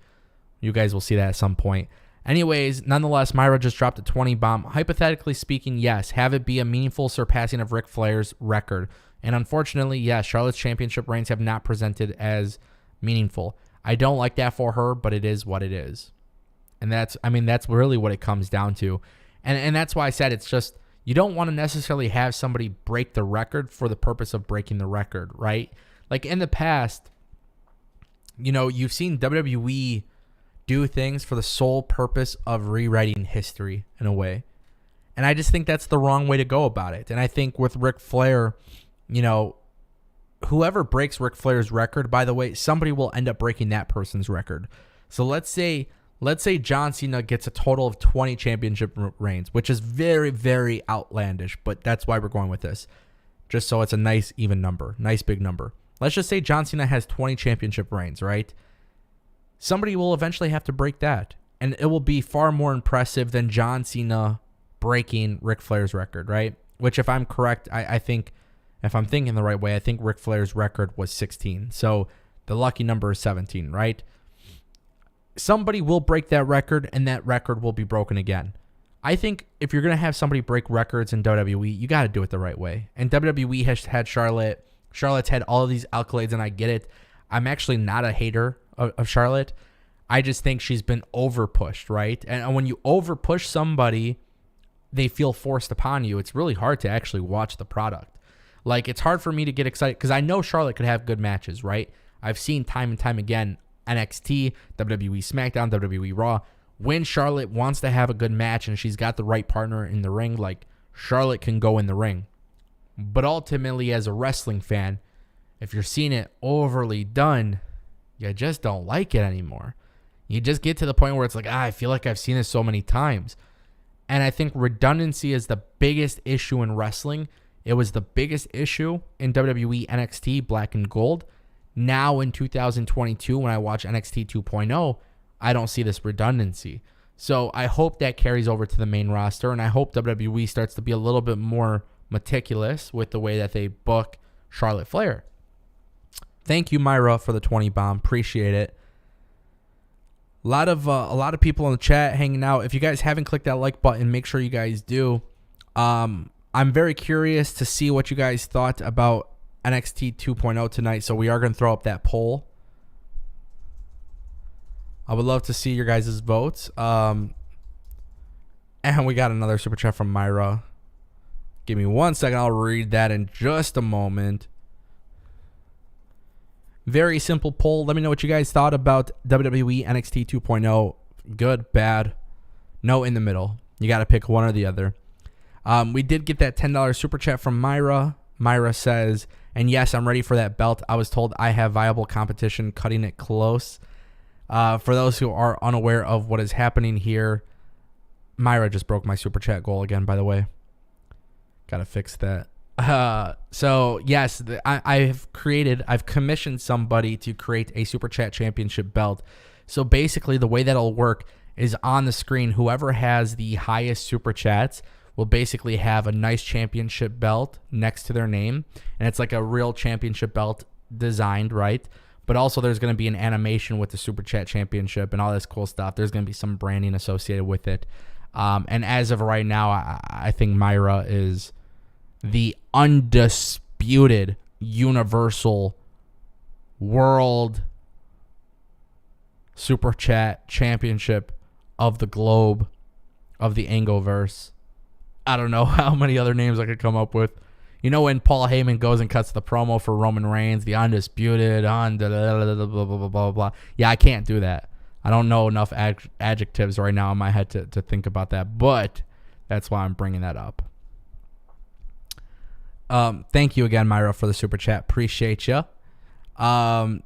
You guys will see that at some point. Anyways, nonetheless, Myra just dropped a 20 bomb. Hypothetically speaking, yes, have it be a meaningful surpassing of Ric Flair's record. And unfortunately, yes, Charlotte's championship reigns have not presented as meaningful. I don't like that for her, but it is what it is. And that's really what it comes down to. And that's why I said it's just, you don't want to necessarily have somebody break the record for the purpose of breaking the record, right? Like in the past, you've seen WWE do things for the sole purpose of rewriting history in a way. And I just think that's the wrong way to go about it. And I think with Ric Flair, whoever breaks Ric Flair's record, by the way, somebody will end up breaking that person's record. So let's say John Cena gets a total of 20 championship reigns, which is very, very outlandish, but that's why we're going with this. Just so it's a nice even number, nice big number. Let's just say John Cena has 20 championship reigns, right? Somebody will eventually have to break that, and it will be far more impressive than John Cena breaking Ric Flair's record, right? Which, if I'm correct, I think, if I'm thinking the right way, I think Ric Flair's record was 16. So the lucky number is 17, right? Somebody will break that record, and that record will be broken again. I think if you're going to have somebody break records in WWE, you got to do it the right way. And WWE has had Charlotte. Charlotte's had all of these accolades, and I get it. I'm actually not a hater of Charlotte. I just think she's been over-pushed, right? And when you over-push somebody, they feel forced upon you. It's really hard to actually watch the product. Like, it's hard for me to get excited because I know Charlotte could have good matches, right? I've seen time and time again NXT, WWE SmackDown, WWE Raw. When Charlotte wants to have a good match and she's got the right partner in the ring, like, Charlotte can go in the ring. But ultimately, as a wrestling fan, if you're seeing it overly done, you just don't like it anymore. You just get to the point where it's like, I feel like I've seen this so many times. And I think redundancy is the biggest issue in wrestling. It was the biggest issue in WWE NXT Black and Gold. Now in 2022, when I watch NXT 2.0, I don't see this redundancy. So I hope that carries over to the main roster, and I hope WWE starts to be a little bit more meticulous with the way that they book Charlotte Flair. Thank you, Myra, for the 20 bomb. Appreciate it. A lot of people in the chat hanging out. If you guys haven't clicked that like button, make sure you guys do. I'm very curious to see what you guys thought about NXT 2.0 tonight, so we are going to throw up that poll. I would love to see your guys' votes. And we got another super chat from Myra. Give me 1 second. I'll read that in just a moment. Very simple poll. Let me know what you guys thought about WWE NXT 2.0. Good, bad, no in the middle. You got to pick one or the other. We did get that $10 super chat from Myra. Myra says, and yes, I'm ready for that belt. I was told I have viable competition, cutting it close. For those who are unaware of what is happening here, Myra just broke my super chat goal again, by the way. Got to fix that. So yes, I've commissioned somebody to create a super chat championship belt. So basically the way that'll work is on the screen, whoever has the highest super chats will basically have a nice championship belt next to their name. And it's like a real championship belt designed, right? But also there's going to be an animation with the super chat championship and all this cool stuff. There's going to be some branding associated with it. And as of right now, I think Myra is the undisputed universal world super chat championship of the globe, of the Angoverse. I don't know how many other names I could come up with. You know, when Paul Heyman goes and cuts the promo for Roman Reigns, the undisputed, blah, blah, blah, blah, blah. Yeah, I can't do that. I don't know enough adjectives right now in my head to think about that, but that's why I'm bringing that up. Thank you again, Myra, for the super chat. Appreciate you. Tony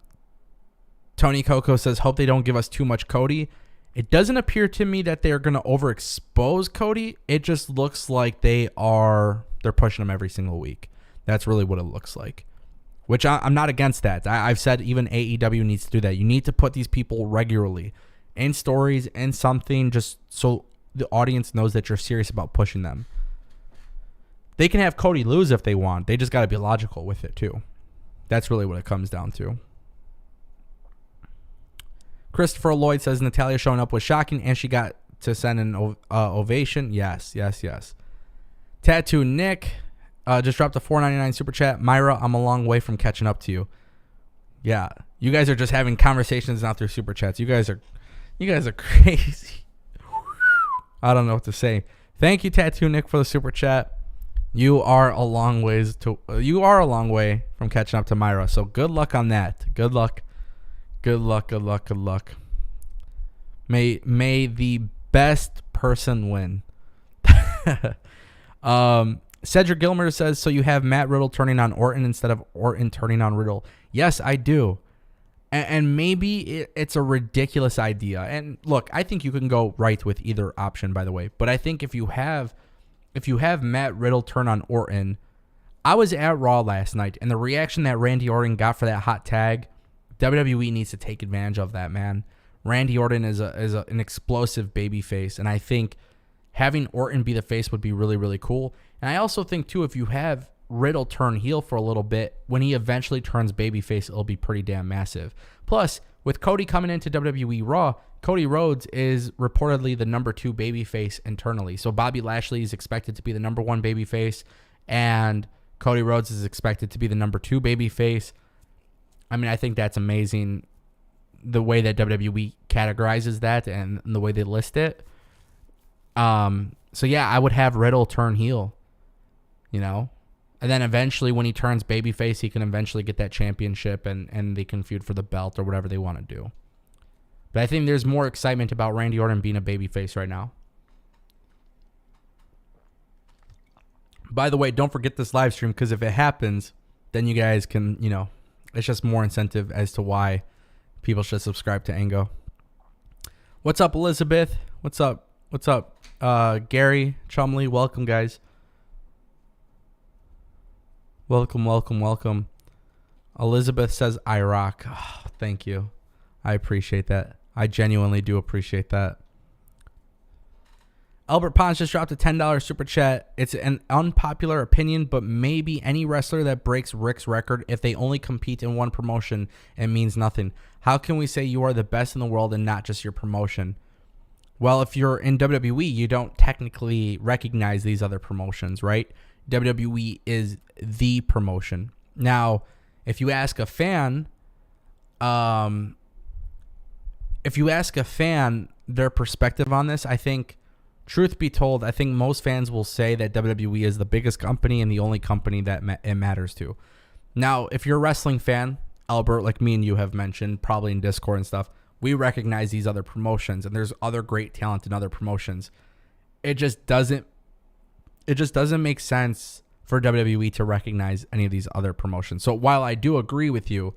Coco says, hope they don't give us too much Cody. It doesn't appear to me that they're going to overexpose Cody. It just looks like they're pushing him every single week. That's really what it looks like, which I'm not against that. I've said even AEW needs to do that. You need to put these people regularly in stories and something, just so the audience knows that you're serious about pushing them. They can have Cody lose if they want. They just got to be logical with it too. That's really what it comes down to. Christopher Lloyd says Natalya showing up was shocking and she got to send an ovation. Yes. Tattoo Nick just dropped a $4.99 super chat. Myra, I'm a long way from catching up to you. Yeah, you guys are just having conversations now through super chats. You guys are crazy. I don't know what to say. Thank you, Tattoo Nick, for the super chat. You are a long way from catching up to Myra. So good luck on that. Good luck. May the best person win. Cedric Gilmer says, so you have Matt Riddle turning on Orton instead of Orton turning on Riddle. Yes, I do. And maybe it's a ridiculous idea. And look, I think you can go right with either option, by the way. But I think if you have Matt Riddle turn on Orton, I was at Raw last night, and the reaction that Randy Orton got for that hot tag, WWE needs to take advantage of that, man. Randy Orton is an explosive babyface, and I think having Orton be the face would be really, really cool. And I also think, too, if you have Riddle turn heel for a little bit, when he eventually turns babyface, it'll be pretty damn massive. Plus, with Cody coming into WWE Raw, Cody Rhodes is reportedly the number 2 babyface internally. So Bobby Lashley is expected to be the number 1 babyface, and Cody Rhodes is expected to be the number 2 babyface. I mean, I think that's amazing, the way that WWE categorizes that and the way they list it. So yeah, I would have Riddle turn heel, you know, and then eventually when he turns babyface, he can eventually get that championship and they can feud for the belt or whatever they want to do. But I think there's more excitement about Randy Orton being a babyface right now. By the way, don't forget this live stream, because if it happens, then you guys can, you know, it's just more incentive as to why people should subscribe to Ango. What's up, Elizabeth? What's up? Gary Chumley, welcome, guys. Welcome. Elizabeth says IROC. Oh, thank you. I appreciate that. I genuinely do appreciate that. Albert Pons just dropped a $10 super chat. It's an unpopular opinion, but maybe any wrestler that breaks Ric's record, if they only compete in one promotion, it means nothing. How can we say you are the best in the world and not just your promotion? Well, if you're in WWE, you don't technically recognize these other promotions, right? WWE is the promotion. Now, if you ask a fan, their perspective on this, I think, truth be told, I think most fans will say that WWE is the biggest company and the only company that it matters to. Now, if you're a wrestling fan, Albert, like me and you have mentioned, probably in Discord and stuff, we recognize these other promotions, and there's other great talent in other promotions. It just doesn't make sense for WWE to recognize any of these other promotions. So while I do agree with you,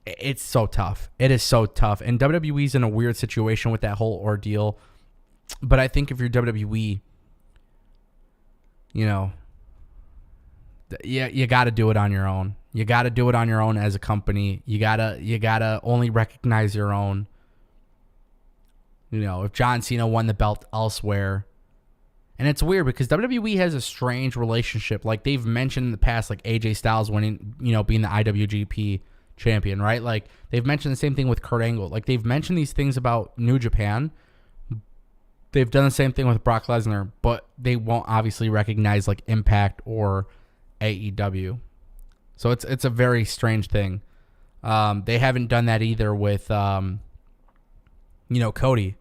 it's so tough. It is so tough. And WWE's in a weird situation with that whole ordeal. But I think if you're WWE, you know, you got to do it on your own. You got to do it on your own as a company. You gotta only recognize your own. You know, if John Cena won the belt elsewhere. And it's weird because WWE has a strange relationship. Like they've mentioned in the past, like AJ Styles winning, you know, being the IWGP champion, right? Like they've mentioned the same thing with Kurt Angle. Like they've mentioned these things about New Japan. They've done the same thing with Brock Lesnar, but they won't obviously recognize like Impact or AEW. So it's a very strange thing. They haven't done that either with, you know, Cody.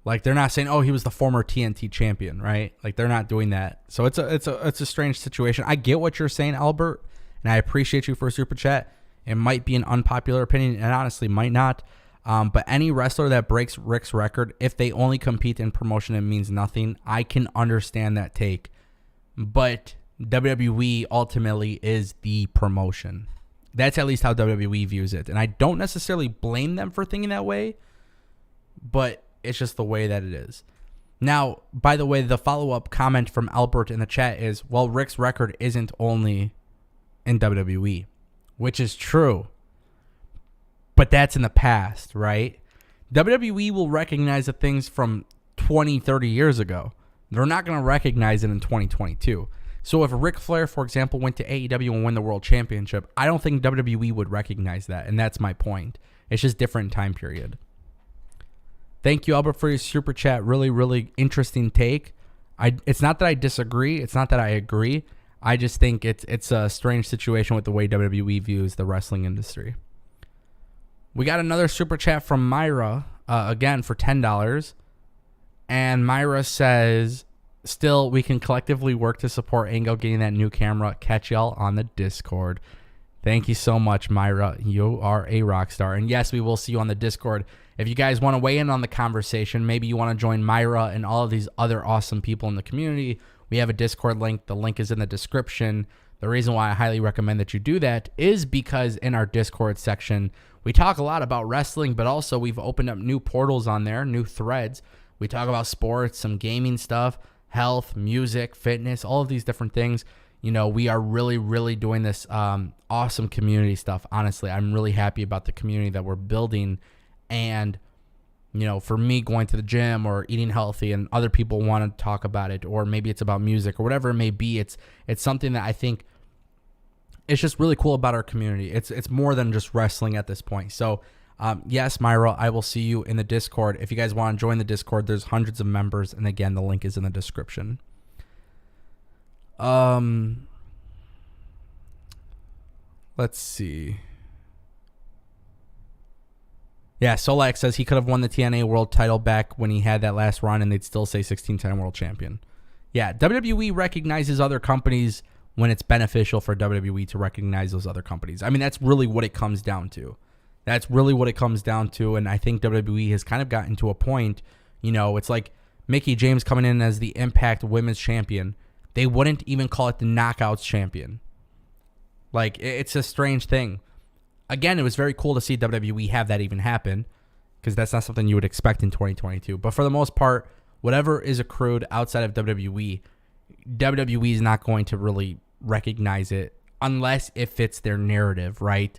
Like they're not saying, oh, he was the former TNT champion, right? Like they're not doing that. So it's a strange situation. I get what you're saying, Albert, and I appreciate you for a super chat. It might be an unpopular opinion, and honestly might not. But any wrestler that breaks Ric's record, if they only compete in promotion, it means nothing. I can understand that take. But WWE ultimately is the promotion. That's at least how WWE views it. And I don't necessarily blame them for thinking that way, but it's just the way that it is. Now, by the way, the follow-up comment from Albert in the chat is, well, Ric's record isn't only in WWE, which is true. But that's in the past, right? WWE will recognize the things from 20, 30 years ago. They're not going to recognize it in 2022. So if Ric Flair, for example, went to AEW and won the World Championship, I don't think WWE would recognize that, and that's my point. It's just different time period. Thank you, Albert, for your super chat. Really, really interesting take. It's not that I disagree. It's not that I agree. I just think it's a strange situation with the way WWE views the wrestling industry. We got another super chat from Myra, again, for $10. And Myra says, still, we can collectively work to support Ango getting that new camera. Catch y'all on the Discord. Thank you so much, Myra. You are a rock star. And yes, we will see you on the Discord. If you guys want to weigh in on the conversation, maybe you want to join Myra and all of these other awesome people in the community, we have a Discord link. The link is in the description. The reason why I highly recommend that you do that is because in our Discord section, we talk a lot about wrestling, but also we've opened up new portals on there, new threads. We talk about sports, some gaming stuff, health, music, fitness, all of these different things. You know, we are really, really doing this awesome community stuff. Honestly, I'm really happy about the community that we're building. And, you know, for me going to the gym or eating healthy and other people want to talk about it, or maybe it's about music or whatever it may be, it's something that I think it's just really cool about our community. It's more than just wrestling at this point. So, yes, Myra, I will see you in the Discord. If you guys want to join the Discord, there's hundreds of members. And again, the link is in the description. Let's see. Yeah, Solak says he could have won the TNA World title back when he had that last run, and they'd still say 16-time World Champion. Yeah, WWE recognizes other companies when it's beneficial for WWE to recognize those other companies. I mean, that's really what it comes down to. That's really what it comes down to, and I think WWE has kind of gotten to a point, you know, it's like Mickie James coming in as the Impact Women's Champion. They wouldn't even call it the Knockouts Champion. Like, it's a strange thing. Again, it was very cool to see WWE have that even happen, because that's not something you would expect in 2022. But for the most part, whatever is accrued outside of WWE, WWE is not going to really recognize it unless it fits their narrative, right?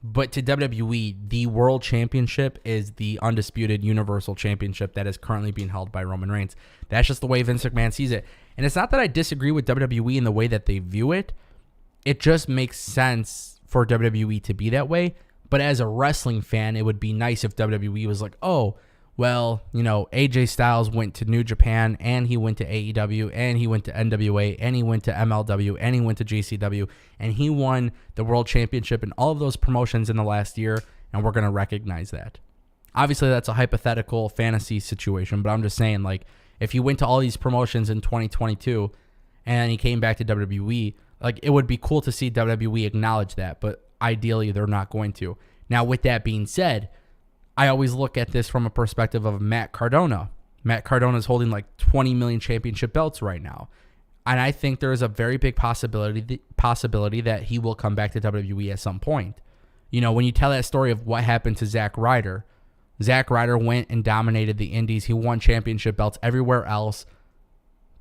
But to WWE, the World Championship is the undisputed Universal Championship that is currently being held by Roman Reigns. That's just the way Vince McMahon sees it. And it's not that I disagree with WWE in the way that they view it. It just makes sense for WWE to be that way. But as a wrestling fan, it would be nice if WWE was like, oh, well, you know, AJ Styles went to New Japan, and he went to AEW, and he went to NWA, and he went to MLW, and he went to JCW, and he won the World Championship in all of those promotions in the last year, and we're going to recognize that. Obviously, that's a hypothetical fantasy situation, but I'm just saying, like, if he went to all these promotions in 2022, and he came back to WWE, like, it would be cool to see WWE acknowledge that, but ideally, they're not going to. Now, with that being said, I always look at this from a perspective of Matt Cardona. Matt Cardona is holding like 20 million championship belts right now. And I think there is a very big possibility that he will come back to WWE at some point. You know, when you tell that story of what happened to Zack Ryder went and dominated the Indies. He won championship belts everywhere else,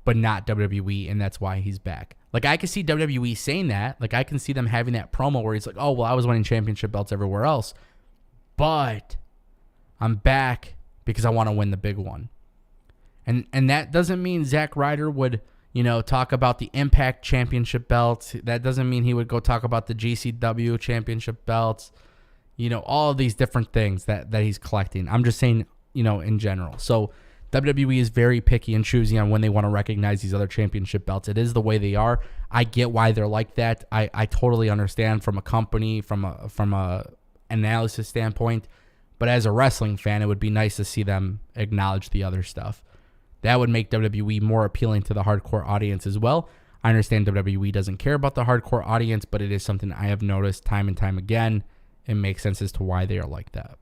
but not WWE, and that's why he's back. Like, I can see WWE saying that. Like, I can see them having that promo where he's like, oh, well, I was winning championship belts everywhere else, but I'm back because I want to win the big one. And that doesn't mean Zack Ryder would, you know, talk about the Impact Championship belts. That doesn't mean he would go talk about the GCW Championship belts. You know, all of these different things that he's collecting. I'm just saying, you know, in general. So WWE is very picky and choosy on when they want to recognize these other championship belts. It is the way they are. I get why they're like that. I totally understand from a company, from a analysis standpoint. But as a wrestling fan, it would be nice to see them acknowledge the other stuff. That would make WWE more appealing to the hardcore audience as well. I understand WWE doesn't care about the hardcore audience, but it is something I have noticed time and time again. It makes sense as to why they are like that.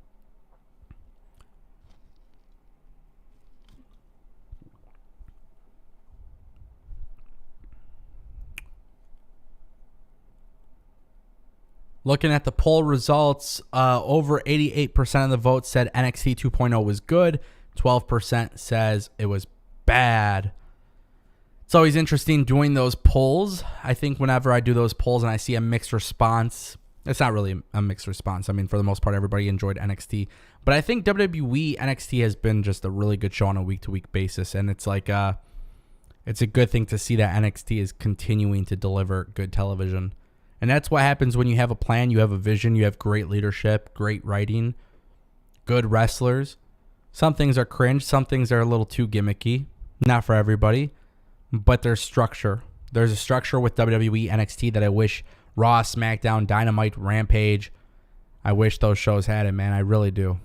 Looking at the poll results, over 88% of the votes said NXT 2.0 was good. 12% says it was bad. It's always interesting doing those polls. I think whenever I do those polls and I see a mixed response, it's not really a mixed response. I mean, for the most part, everybody enjoyed NXT. But I think WWE NXT has been just a really good show on a week-to-week basis. And it's like, it's a good thing to see that NXT is continuing to deliver good television. And that's what happens when you have a plan, you have a vision, you have great leadership, great writing, good wrestlers. Some things are cringe, some things are a little too gimmicky. Not for everybody, but there's structure. There's a structure with WWE NXT that I wish Raw, SmackDown, Dynamite, Rampage, I wish those shows had it, man. I really do.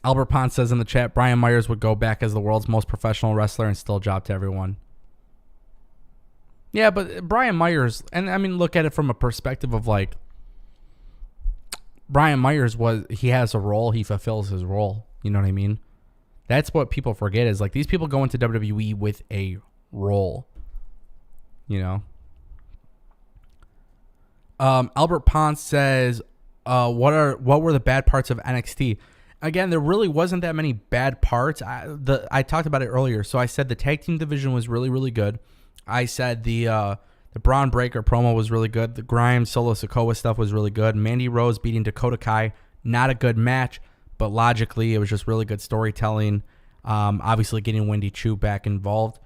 Albert Pond says in the chat, Brian Myers would go back as the world's most professional wrestler and still job to everyone. Yeah, but Brian Myers, and I mean, look at it from a perspective of like, Brian Myers he has a role, he fulfills his role. You know what I mean? That's what people forget is like these people go into WWE with a role. You know? Albert Pond says, what were the bad parts of NXT? Again, there really wasn't that many bad parts. I talked about it earlier. So I said the tag team division was really, really good. I said the Braun Breaker promo was really good. The Grimes Solo Sikoa stuff was really good. Mandy Rose beating Dakota Kai, not a good match, but logically it was just really good storytelling. Obviously getting Wendy Chu back involved.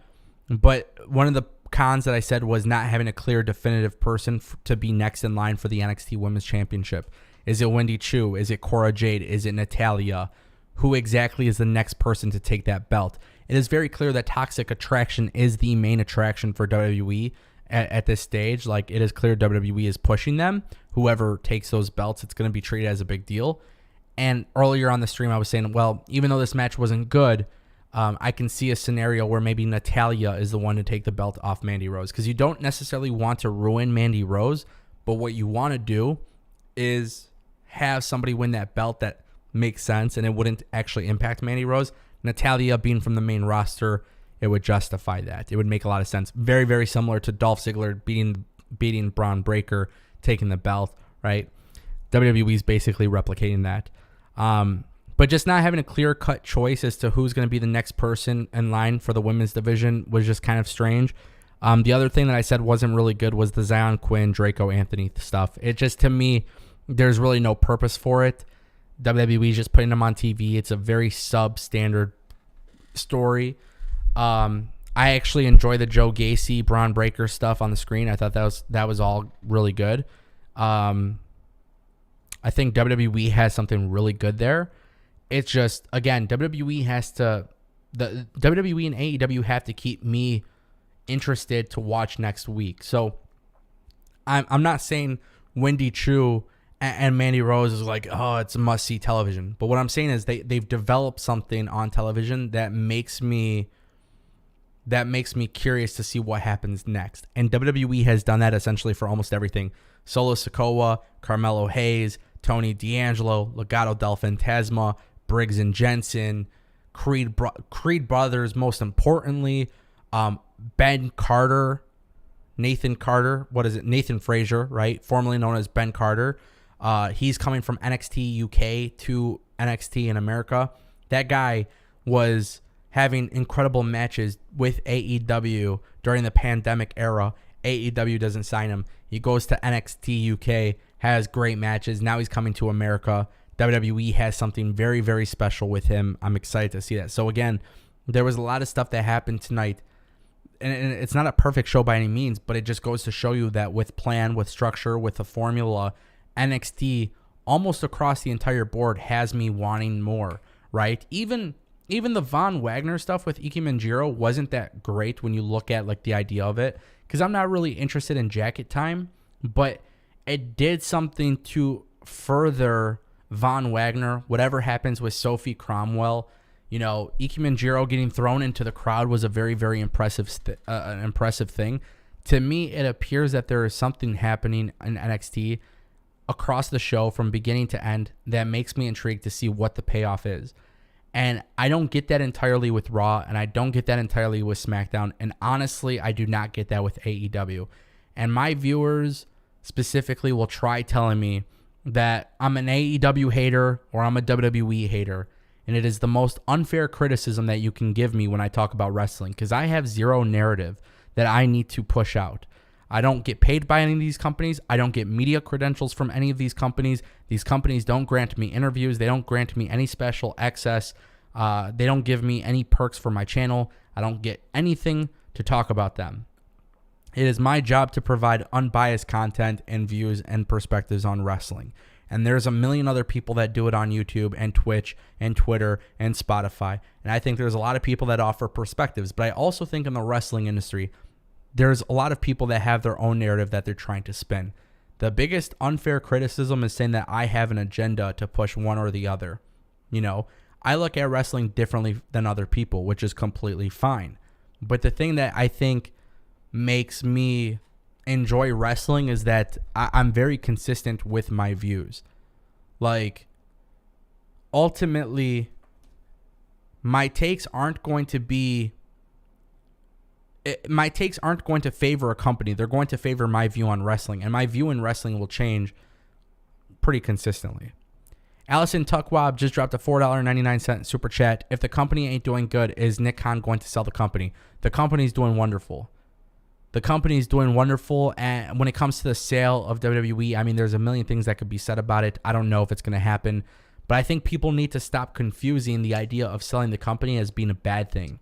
But one of the cons that I said was not having a clear, definitive person to be next in line for the NXT Women's Championship. Is it Wendy Chu? Is it Cora Jade? Is it Natalya? Who exactly is the next person to take that belt? It is very clear that Toxic Attraction is the main attraction for WWE at this stage. Like, it is clear WWE is pushing them. Whoever takes those belts, it's going to be treated as a big deal. And earlier on the stream, I was saying, well, even though this match wasn't good, I can see a scenario where maybe Natalya is the one to take the belt off Mandy Rose. Because you don't necessarily want to ruin Mandy Rose, but what you want to do is have somebody win that belt that makes sense and it wouldn't actually impact Mandy Rose. Natalya being from the main roster, it would justify that. It would make a lot of sense. Very, very similar to Dolph Ziggler beating Braun Breaker, taking the belt, right? WWE's basically replicating that. But just not having a clear-cut choice as to who's going to be the next person in line for the women's division was just kind of strange. The other thing that I said wasn't really good was the Zion Quinn, Draco Anthony stuff. It just, to me, there's really no purpose for it. WWE just putting them on TV. It's a very substandard story. I actually enjoy the Joe Gacy, Braun Breaker stuff on the screen. I thought that was all really good. I think WWE has something really good there. It's just, again, WWE and AEW have to keep me interested to watch next week. So I'm not saying Wendy Choo and Mandy Rose is like, oh, it's a must-see television. But what I'm saying is they've developed something on television that makes me curious to see what happens next. And WWE has done that essentially for almost everything. Solo Sikoa, Carmelo Hayes, Tony D'Angelo, Legado del Fantasma, Briggs and Jensen, Creed Brothers, most importantly, Ben Carter, Nathan Frazier, right? Formerly known as Ben Carter. He's coming from NXT UK to NXT in America. That guy was having incredible matches with AEW during the pandemic era. AEW doesn't sign him. He goes to NXT UK, has great matches. Now he's coming to America. WWE has something very, very special with him. I'm excited to see that. So again, there was a lot of stuff that happened tonight. And it's not a perfect show by any means, but it just goes to show you that with plan, with structure, with a formula, NXT almost across the entire board has me wanting more, right? Even the Von Wagner stuff with Ike Manjiro wasn't that great when you look at like the idea of it, because I'm not really interested in jacket time, but it did something to further Von Wagner. Whatever happens with Sophie Cromwell, you know, Ike Manjiro getting thrown into the crowd was a very, very impressive thing. To me, it appears that there is something happening in NXT across the show from beginning to end that makes me intrigued to see what the payoff is. And I don't get that entirely with Raw, and I don't get that entirely with SmackDown, and honestly, I do not get that with AEW. And my viewers specifically will try telling me that I'm an AEW hater or I'm a WWE hater, and it is the most unfair criticism that you can give me when I talk about wrestling, because I have zero narrative that I need to push out. I don't get paid by any of these companies. I don't get media credentials from any of these companies. These companies don't grant me interviews. They don't grant me any special access. They don't give me any perks for my channel. I don't get anything to talk about them. It is my job to provide unbiased content and views and perspectives on wrestling. And there's a million other people that do it on YouTube and Twitch and Twitter and Spotify. And I think there's a lot of people that offer perspectives. But I also think in the wrestling industry, there's a lot of people that have their own narrative that they're trying to spin. The biggest unfair criticism is saying that I have an agenda to push one or the other. You know, I look at wrestling differently than other people, which is completely fine. But the thing that I think makes me enjoy wrestling is that I'm very consistent with my views. Like, ultimately, my takes aren't going to favor a company. They're going to favor my view on wrestling, and my view in wrestling will change pretty consistently. Allison Tuckwab just dropped a $4.99 super chat. If the company ain't doing good, is Nick Khan going to sell the company? The company's doing wonderful. The company's doing wonderful, and when it comes to the sale of WWE, I mean, there's a million things that could be said about it. I don't know if it's going to happen, but I think people need to stop confusing the idea of selling the company as being a bad thing,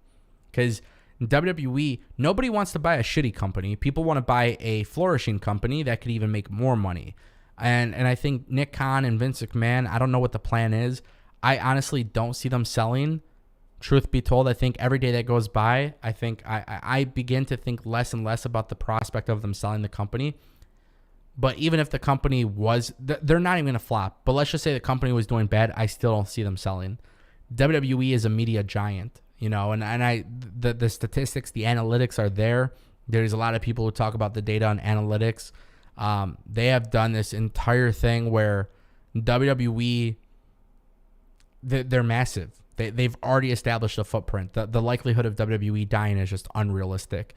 because WWE, nobody wants to buy a shitty company. People want to buy a flourishing company that could even make more money. And I think Nick Khan and Vince McMahon, I don't know what the plan is. I honestly don't see them selling. Truth be told, I think every day that goes by, I think I begin to think less and less about the prospect of them selling the company. But even if the company was, they're not even going to flop. But let's just say the company was doing bad, I still don't see them selling. WWE is a media giant. You know, the statistics, the analytics are there. There's a lot of people who talk about the data on analytics. They have done this entire thing where WWE, they're massive. They've already established a footprint. The likelihood of WWE dying is just unrealistic.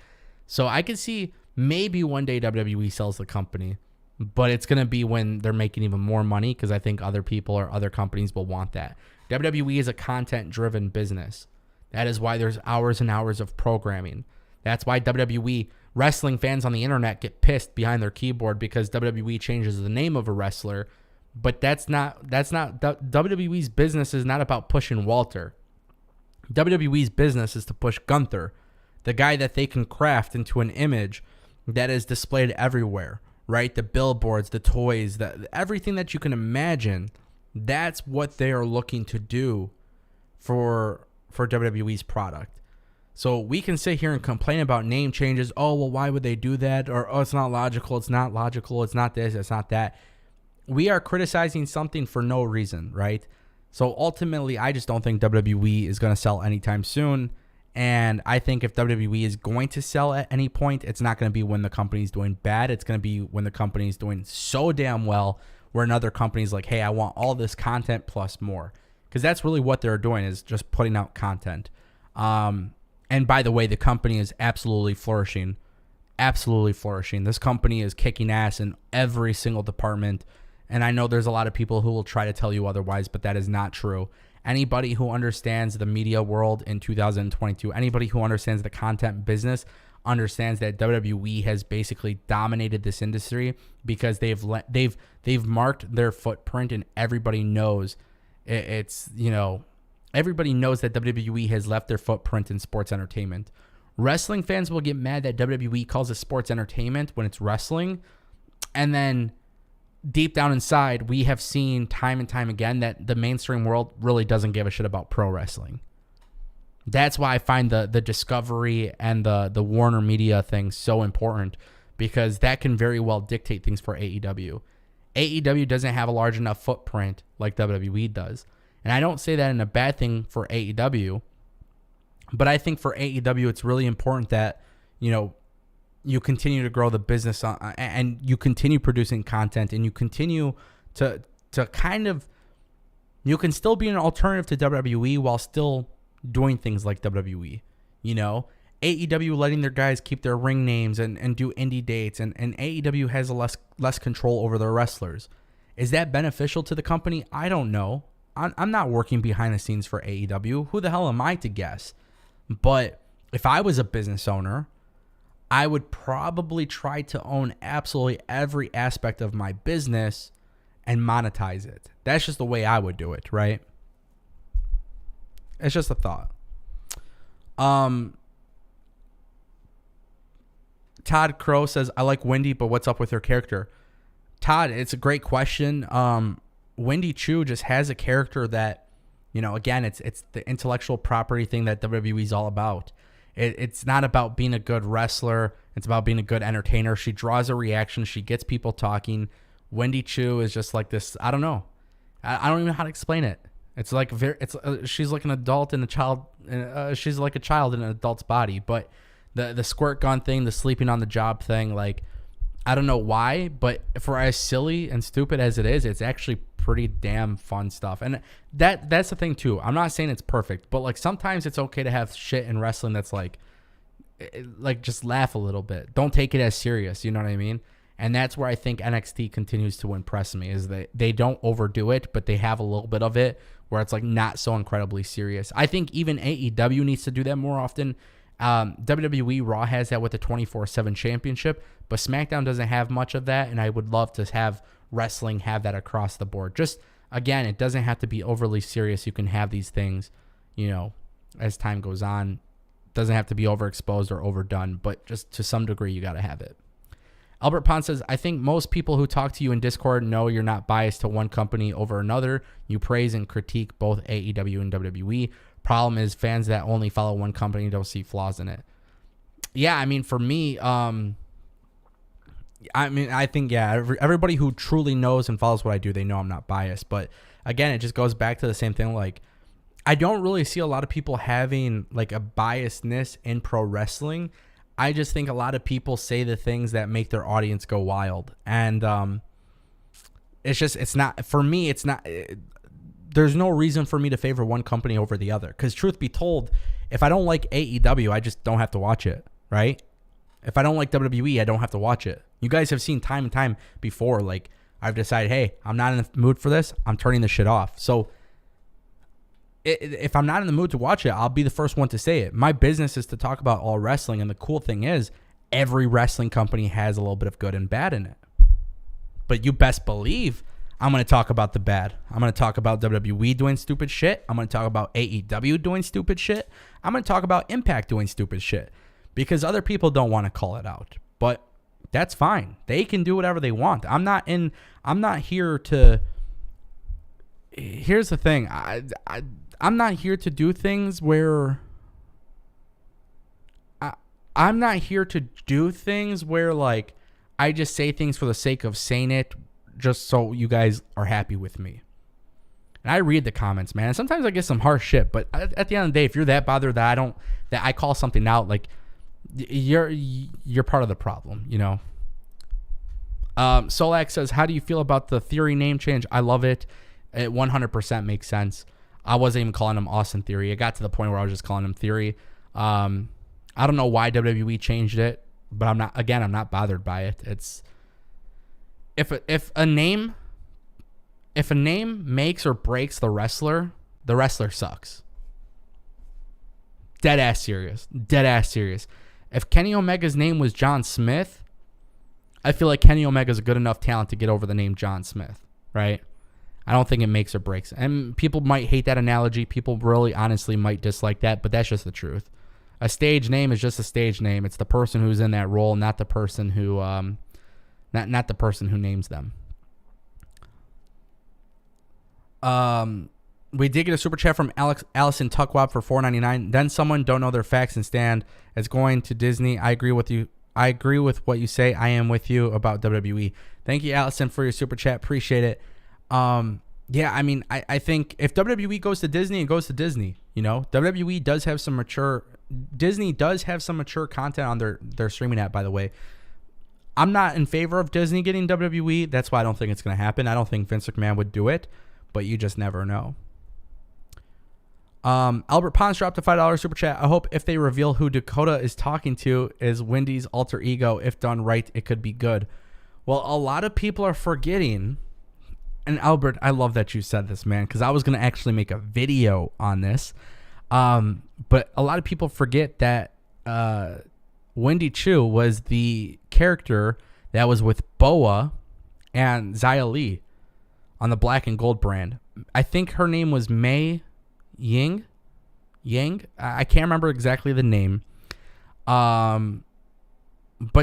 So I could see maybe one day WWE sells the company, but it's going to be when they're making even more money, because I think other people or other companies will want that. WWE is a content-driven business. That is why there's hours and hours of programming. That's why WWE wrestling fans on the internet get pissed behind their keyboard because WWE changes the name of a wrestler. But that's not WWE's business is not about pushing Walter. WWE's business is to push Gunther, the guy that they can craft into an image that is displayed everywhere, right? The billboards, the toys, everything that you can imagine. That's what they are looking to do for WWE's product. So we can sit here and complain about name changes. Oh, well, why would they do that? Or, oh, it's not logical. It's not logical. It's not this. It's not that. We are criticizing something for no reason, right? So ultimately, I just don't think WWE is going to sell anytime soon. And I think if WWE is going to sell at any point, it's not going to be when the company's doing bad. It's going to be when the company's doing so damn well where another company's like, hey, I want all this content plus more. Because that's really what they're doing, is just putting out content. And by the way, the company is absolutely flourishing. Absolutely flourishing. This company is kicking ass in every single department. And I know there's a lot of people who will try to tell you otherwise, but that is not true. Anybody who understands the media world in 2022, anybody who understands the content business, understands that WWE has basically dominated this industry because they've marked their footprint, and everybody knows everybody knows that WWE has left their footprint in sports entertainment. Wrestling fans will get mad that WWE calls it sports entertainment when it's wrestling, and then deep down inside, we have seen time and time again that the mainstream world really doesn't give a shit about pro wrestling. That's why I find the Discovery and the Warner Media thing so important, because that can very well dictate things for AEW. AEW doesn't have a large enough footprint like WWE does. And I don't say that in a bad thing for AEW, but I think for AEW, it's really important that, you continue to grow the business and you continue producing content, and you continue to you can still be an alternative to WWE while still doing things like WWE. AEW letting their guys keep their ring names and do indie dates, and AEW has a less control over their wrestlers. Is that beneficial to the company? I don't know. I'm not working behind the scenes for AEW. Who the hell am I to guess? But if I was a business owner, I would probably try to own absolutely every aspect of my business and monetize it. That's just the way I would do it, right? It's just a thought. Todd Crow says, I like Wendy, but what's up with her character? Todd, it's a great question. Wendy Chu just has a character that, again, it's the intellectual property thing that WWE is all about. It's not about being a good wrestler. It's about being a good entertainer. She draws a reaction. She gets people talking. Wendy Chu is just like this. I don't know. I don't even know how to explain it. It's like she's like an adult and a child. She's like a child in an adult's body. But the squirt gun thing, the sleeping on the job thing, like, I don't know why, but for as silly and stupid as it is, it's actually pretty damn fun stuff. And that's the thing too. I'm not saying it's perfect, but like sometimes it's okay to have shit in wrestling that's like just laugh a little bit. Don't take it as serious. You know what I mean? And that's where I think NXT continues to impress me, is that they don't overdo it, but they have a little bit of it where it's like not so incredibly serious. I think even AEW needs to do that more often. WWE Raw has that with the 24/7 championship, but SmackDown doesn't have much of that, and I would love to have wrestling have that across the board. Just, again, it doesn't have to be overly serious. You can have these things, as time goes on. Doesn't have to be overexposed or overdone, but just to some degree, you got to have it. Albert Pond says, I think most people who talk to you in Discord know you're not biased to one company over another. You praise and critique both AEW and WWE. Problem is, fans that only follow one company don't see flaws in it. Yeah, I mean, for me, I think, everybody who truly knows and follows what I do, they know I'm not biased. But again, it just goes back to the same thing. Like, I don't really see a lot of people having like a biasness in pro wrestling. I just think a lot of people say the things that make their audience go wild. And it's not, for me, there's no reason for me to favor one company over the other. Because truth be told, if I don't like AEW, I just don't have to watch it, right? If I don't like WWE, I don't have to watch it. You guys have seen time and time before, like, I've decided, hey, I'm not in the mood for this. I'm turning this shit off. So if I'm not in the mood to watch it, I'll be the first one to say it. My business is to talk about all wrestling, and the cool thing is every wrestling company has a little bit of good and bad in it. But you best believe I'm going to talk about the bad. I'm going to talk about WWE doing stupid shit. I'm going to talk about AEW doing stupid shit. I'm going to talk about Impact doing stupid shit because other people don't want to call it out. But that's fine. They can do whatever they want. I'm not here to... Here's the thing. I'm not here to do things where... I'm not here to do things where, like, I just say things for the sake of saying it just so you guys are happy with me. And I read the comments, man. Sometimes I get some harsh shit, but at the end of the day, if you're that bothered that I call something out, like, you're part of the problem, you know? Solak says, how do you feel about the Theory name change? I love it. It 100% makes sense. I wasn't even calling him Austin Theory. It got to the point where I was just calling him Theory. I don't know why WWE changed it, but I'm not bothered by it. It's if a name makes or breaks the wrestler sucks. Dead ass serious. If Kenny Omega's name was John Smith, I feel like Kenny Omega's a good enough talent to get over the name John Smith, right? I don't think it makes or breaks. And people might hate that analogy. People really honestly might dislike that, but that's just the truth. A stage name is just a stage name. It's the person who's in that role, not the person who not the person who names them. We did get a super chat from Allison Tuckwab for $4.99. Then someone don't know their facts and stand as going to Disney. I agree with you. I agree with what you say. I am with you about WWE. Thank you, Allison, for your super chat. Appreciate it. Yeah, I mean, I think if WWE goes to Disney, it goes to Disney. You know, WWE does have some mature... Disney does have some mature content on their streaming app, by the way. I'm not in favor of Disney getting WWE. That's why I don't think it's going to happen. I don't think Vince McMahon would do it, but you just never know. Albert Pons dropped a $5 super chat. I hope if they reveal who Dakota is talking to is Wendy's alter ego. If done right, it could be good. Well, a lot of people are forgetting, and Albert, I love that you said this, man, because I was going to actually make a video on this. But a lot of people forget that Wendy Chu was the character that was with Boa and Xia Li on the Black and Gold brand. I think her name was Mei Yang. I can't remember exactly the name. But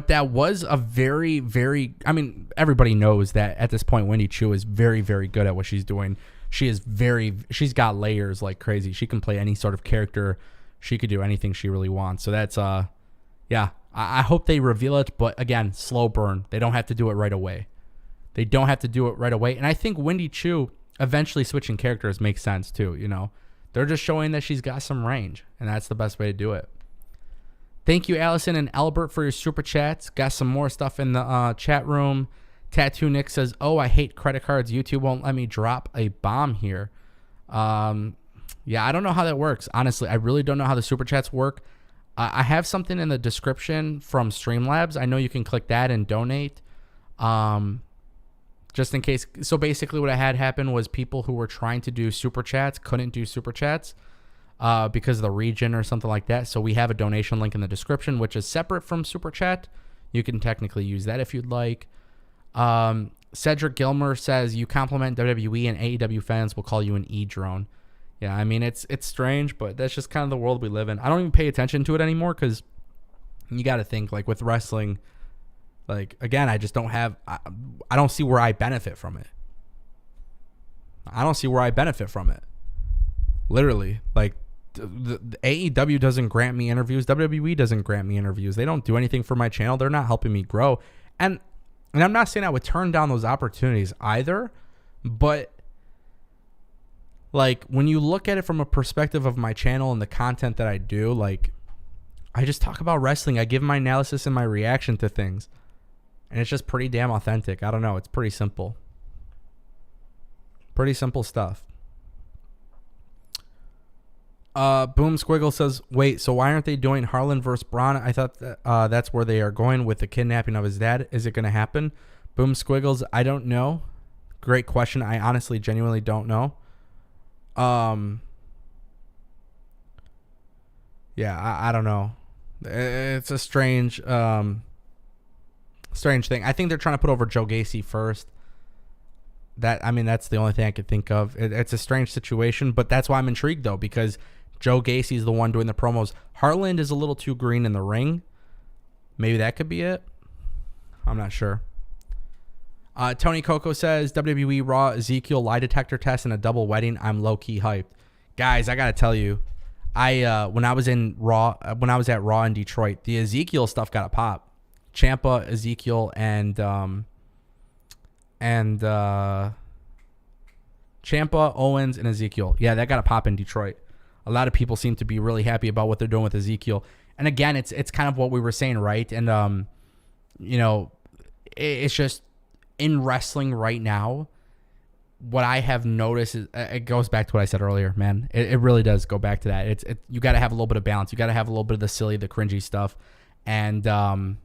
that was a very, very... I mean, everybody knows that at this point, Wendy Chu is very, very good at what she's doing. She's got layers like crazy. She can play any sort of character. She could do anything she really wants. So that's, yeah, I hope they reveal it. But again, slow burn. They don't have to do it right away. And I think Wendy Chu eventually switching characters makes sense too. You know, they're just showing that she's got some range, and that's the best way to do it. Thank you, Allison and Albert, for your super chats. Got some more stuff in the chat room. Tattoo Nick says, oh, I hate credit cards. YouTube won't let me drop a bomb here. Yeah, I don't know how that works. Honestly, I really don't know how the super chats work. I have something in the description from Streamlabs. I know you can click that and donate. Just in case. So basically what I had happen was people who were trying to do super chats couldn't do super chats because of the region or something like that. So we have a donation link in the description, which is separate from super chat. You can technically use that if you'd like. Cedric Gilmer says, you compliment WWE and AEW fans will call you an E-drone. Yeah, I mean, it's strange, but that's just kind of the world we live in. I don't even pay attention to it anymore because you got to think, like, with wrestling, like, again, I just don't have... I don't see where I benefit from it. Literally. Like, the AEW doesn't grant me interviews. WWE doesn't grant me interviews. They don't do anything for my channel. They're not helping me grow. And I'm not saying I would turn down those opportunities either, but like when you look at it from a perspective of my channel and the content that I do, like I just talk about wrestling. I give my analysis and my reaction to things, and it's just pretty damn authentic. I don't know. It's pretty simple. Pretty simple stuff. Boom Squiggle says, wait, so why aren't they doing Harlan versus Braun? I thought that, that's where they are going with the kidnapping of his dad. Is it going to happen? Boom Squiggles, I don't know. Great question. I honestly, genuinely don't know. Yeah, I don't know. It's a strange thing. I think they're trying to put over Joe Gacy first. That's the only thing I could think of. It's a strange situation, but that's why I'm intrigued, though, because Joe Gacy is the one doing the promos. Heartland is a little too green in the ring. Maybe that could be it. I'm not sure. Tony Coco says, WWE Raw Ezekiel lie detector test and a double wedding. I'm low-key hyped. Guys, I got to tell you, when I was at Raw in Detroit, the Ezekiel stuff got a pop. Ciampa, Ezekiel, and Ciampa, Owens, and Ezekiel. Yeah, that got a pop in Detroit. A lot of people seem to be really happy about what they're doing with Ezekiel. And again, it's kind of what we were saying, right? And it's just in wrestling right now, what I have noticed is it goes back to what I said earlier, man. It really does go back to that. You got to have a little bit of balance. You got to have a little bit of the silly, the cringy stuff. And I'm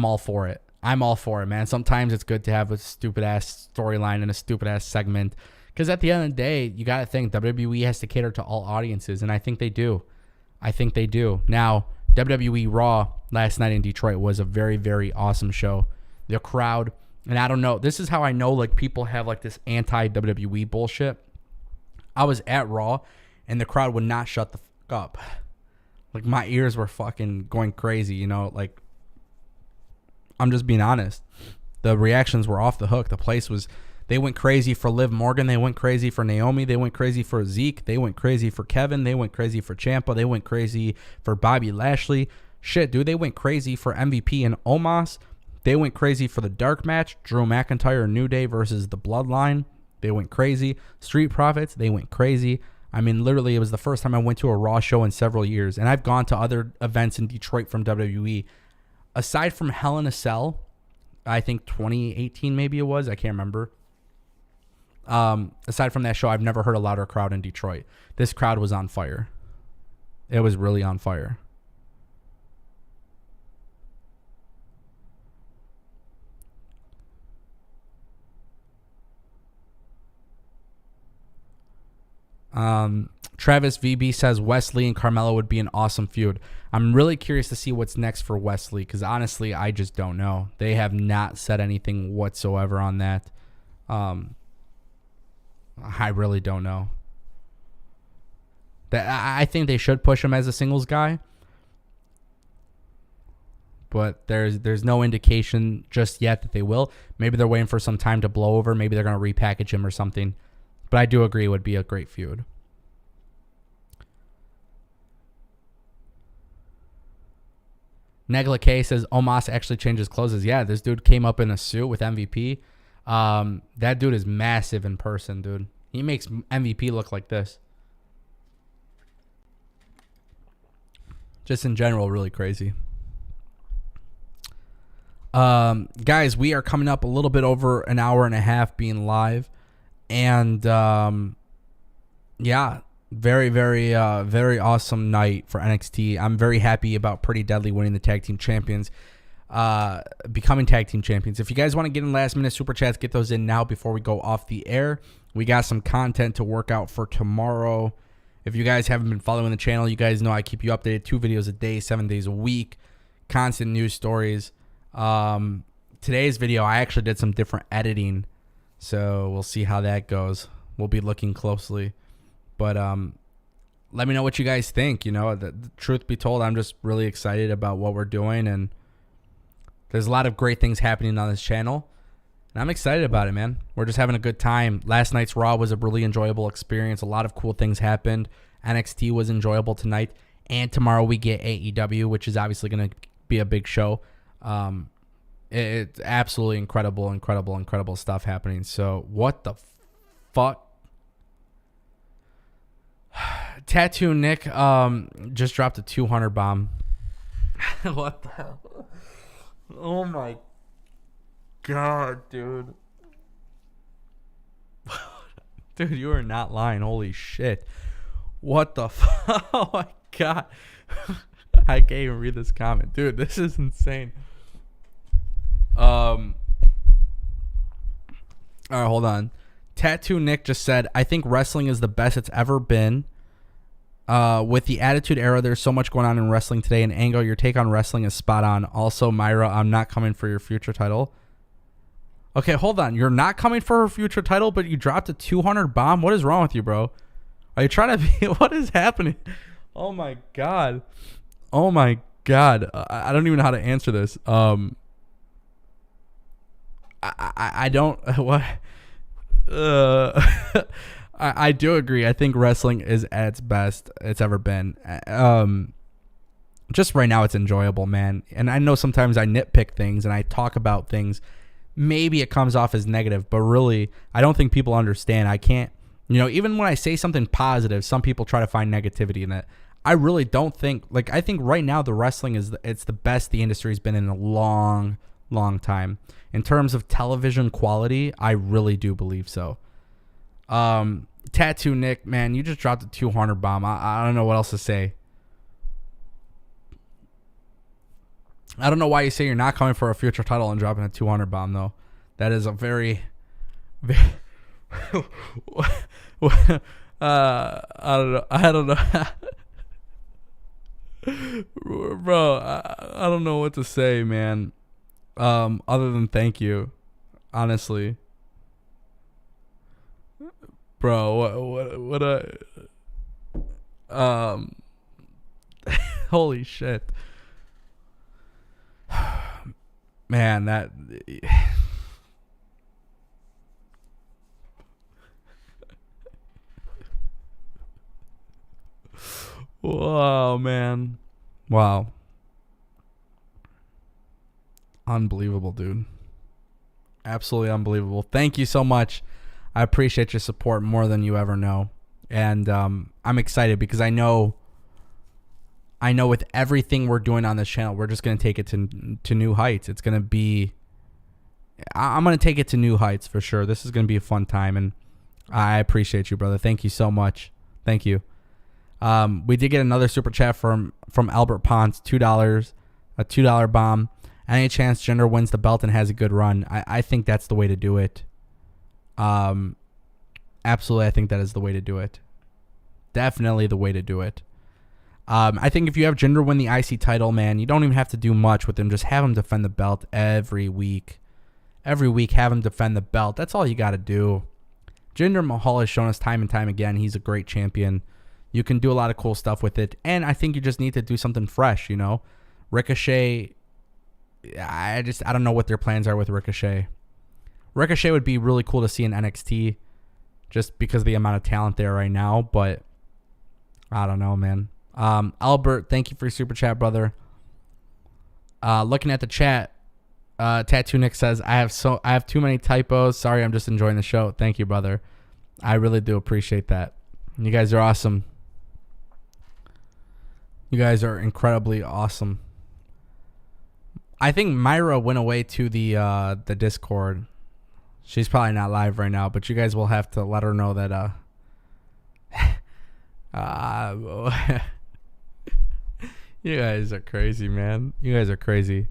all for it. I'm all for it, man. Sometimes it's good to have a stupid ass storyline and a stupid ass segment, because at the end of the day, you got to think WWE has to cater to all audiences, and I think they do. Now, WWE Raw last night in Detroit was a very, very awesome show. The crowd, and I don't know, this is how I know, like, people have like this anti-WWE bullshit. I was at Raw, and the crowd would not shut the fuck up. Like, my ears were fucking going crazy, like, I'm just being honest. The reactions were off the hook. The place was, they went crazy for Liv Morgan. They went crazy for Naomi. They went crazy for Zeke. They went crazy for Kevin. They went crazy for Ciampa. They went crazy for Bobby Lashley. Shit, dude, they went crazy for MVP and Omos. They went crazy for the dark match, Drew McIntyre and New Day versus the Bloodline. They went crazy. Street Profits, they went crazy. I mean, literally, it was the first time I went to a Raw show in several years, and I've gone to other events in Detroit from WWE. Aside from Hell in a Cell, I think 2018 maybe it was, I can't remember. Aside from that show, I've never heard a louder crowd in Detroit. This crowd was on fire. It was really on fire. Travis VB says Wesley and Carmelo would be an awesome feud. I'm really curious to see what's next for Wesley, because honestly, I just don't know. They have not said anything whatsoever on that. I really don't know. I think they should push him as a singles guy, but there's no indication just yet that they will. Maybe they're waiting for some time to blow over. Maybe they're going to repackage him or something. But I do agree it would be a great feud. Negla K says Omos actually changes clothes. Yeah, this dude came up in a suit with MVP. That dude is massive in person, dude. He makes MVP look like this. Just in general, really crazy. Guys, we are coming up a little bit over an hour and a half being live. And, yeah, very, very, very awesome night for NXT. I'm very happy about Pretty Deadly winning the tag team champions, becoming tag team champions. If you guys want to get in last minute super chats, get those in now before we go off the air. We got some content to work out for tomorrow. If you guys haven't been following the channel, you guys know I keep you updated 2 videos a day, 7 days a week, constant news stories. Today's video, I actually did some different editing. So we'll see how that goes. We'll be looking closely. But let me know what you guys think. The truth be told, I'm just really excited about what we're doing. And there's a lot of great things happening on this channel. And I'm excited about it, man. We're just having a good time. Last night's Raw was a really enjoyable experience. A lot of cool things happened. NXT was enjoyable tonight. And tomorrow we get AEW, which is obviously going to be a big show. It's absolutely incredible stuff happening. So what the fuck? Tattoo Nick just dropped a 200 bomb. What the hell? Oh my god, dude. Dude, you are not lying. Holy shit. What the fuck? Oh my god. I can't even read this comment. Dude, this is insane. All right, hold on. Tattoo Nick just said, I think wrestling is the best it's ever been. With the Attitude Era, there's so much going on in wrestling today. And Ango, your take on wrestling is spot on. Also, Myra, I'm not coming for your future title. Okay, hold on. You're not coming for her future title, but you dropped a 200 bomb? What is wrong with you, bro? Are you trying to be... What is happening? Oh, my God. Oh, my God. I don't even know how to answer this. I don't... What? I do agree. I think wrestling is at its best it's ever been. Just right now, it's enjoyable, man. And I know sometimes I nitpick things and I talk about things. Maybe it comes off as negative, but really, I don't think people understand. I can't, even when I say something positive, some people try to find negativity in it. I really don't think, I think right now the wrestling it's the best the industry's been in a long, long time. In terms of television quality, I really do believe so. Tattoo Nick, man, you just dropped a 200 bomb. I don't know what else to say. I don't know why you say you're not coming for a future title and dropping a 200 bomb, though. That is a very, very I don't know. Bro, I don't know what to say, man. Other than thank you, honestly. Bro, holy shit. Man, that... Whoa, man. Wow. Unbelievable, dude. Absolutely unbelievable. Thank you so much. I appreciate your support more than you ever know. And I'm excited because I know with everything we're doing on this channel, we're just going to take it to new heights. It's going to be... I'm going to take it to new heights for sure. This is going to be a fun time, and I appreciate you, brother. Thank you so much. Thank you. We did get another super chat from Albert Ponce, $2, a $2 bomb. Any chance Jinder wins the belt and has a good run? I think that's the way to do it. Absolutely, I think that is the way to do it. Definitely the way to do it. I think if you have Jinder win the IC title, man, you don't even have to do much with him. Just have him defend the belt every week. Every week, have him defend the belt. That's all you got to do. Jinder Mahal has shown us time and time again he's a great champion. You can do a lot of cool stuff with it. And I think you just need to do something fresh, Ricochet, I don't know what their plans are with Ricochet. Ricochet would be really cool to see in NXT just because of the amount of talent there right now. But I don't know, man. Albert, thank you for your super chat, brother. Looking at the chat, Tattoo Nick says, I have too many typos. Sorry, I'm just enjoying the show. Thank you, brother. I really do appreciate that. You guys are awesome. You guys are incredibly awesome. I think Myra went away to the Discord. She's probably not live right now, but you guys will have to let her know that you guys are crazy, man. You guys are crazy.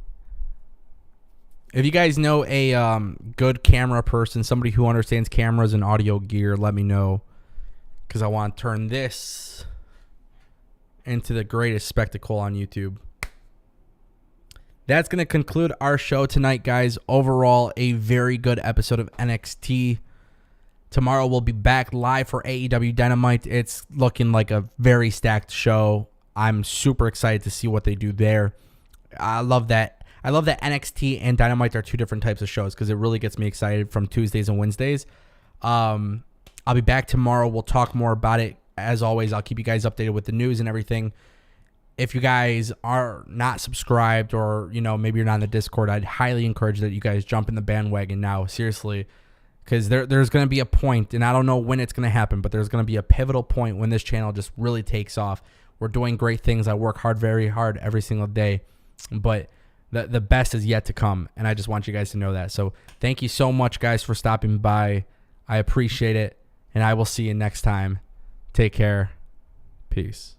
If you guys know a good camera person, somebody who understands cameras and audio gear, let me know. Because I want to turn this into the greatest spectacle on YouTube. That's going to conclude our show tonight, guys. Overall, a very good episode of NXT. Tomorrow we'll be back live for AEW Dynamite. It's looking like a very stacked show. I'm super excited to see what they do there. I love that NXT and Dynamite are two different types of shows because it really gets me excited from Tuesdays and Wednesdays. I'll be back tomorrow. We'll talk more about it. As always, I'll keep you guys updated with the news and everything. If you guys are not subscribed or, maybe you're not in the Discord, I'd highly encourage that you guys jump in the bandwagon now. Seriously. Because there's going to be a point, and I don't know when it's going to happen, but there's going to be a pivotal point when this channel just really takes off. We're doing great things. I work hard, very hard every single day. But the best is yet to come, and I just want you guys to know that. So thank you so much, guys, for stopping by. I appreciate it, and I will see you next time. Take care. Peace.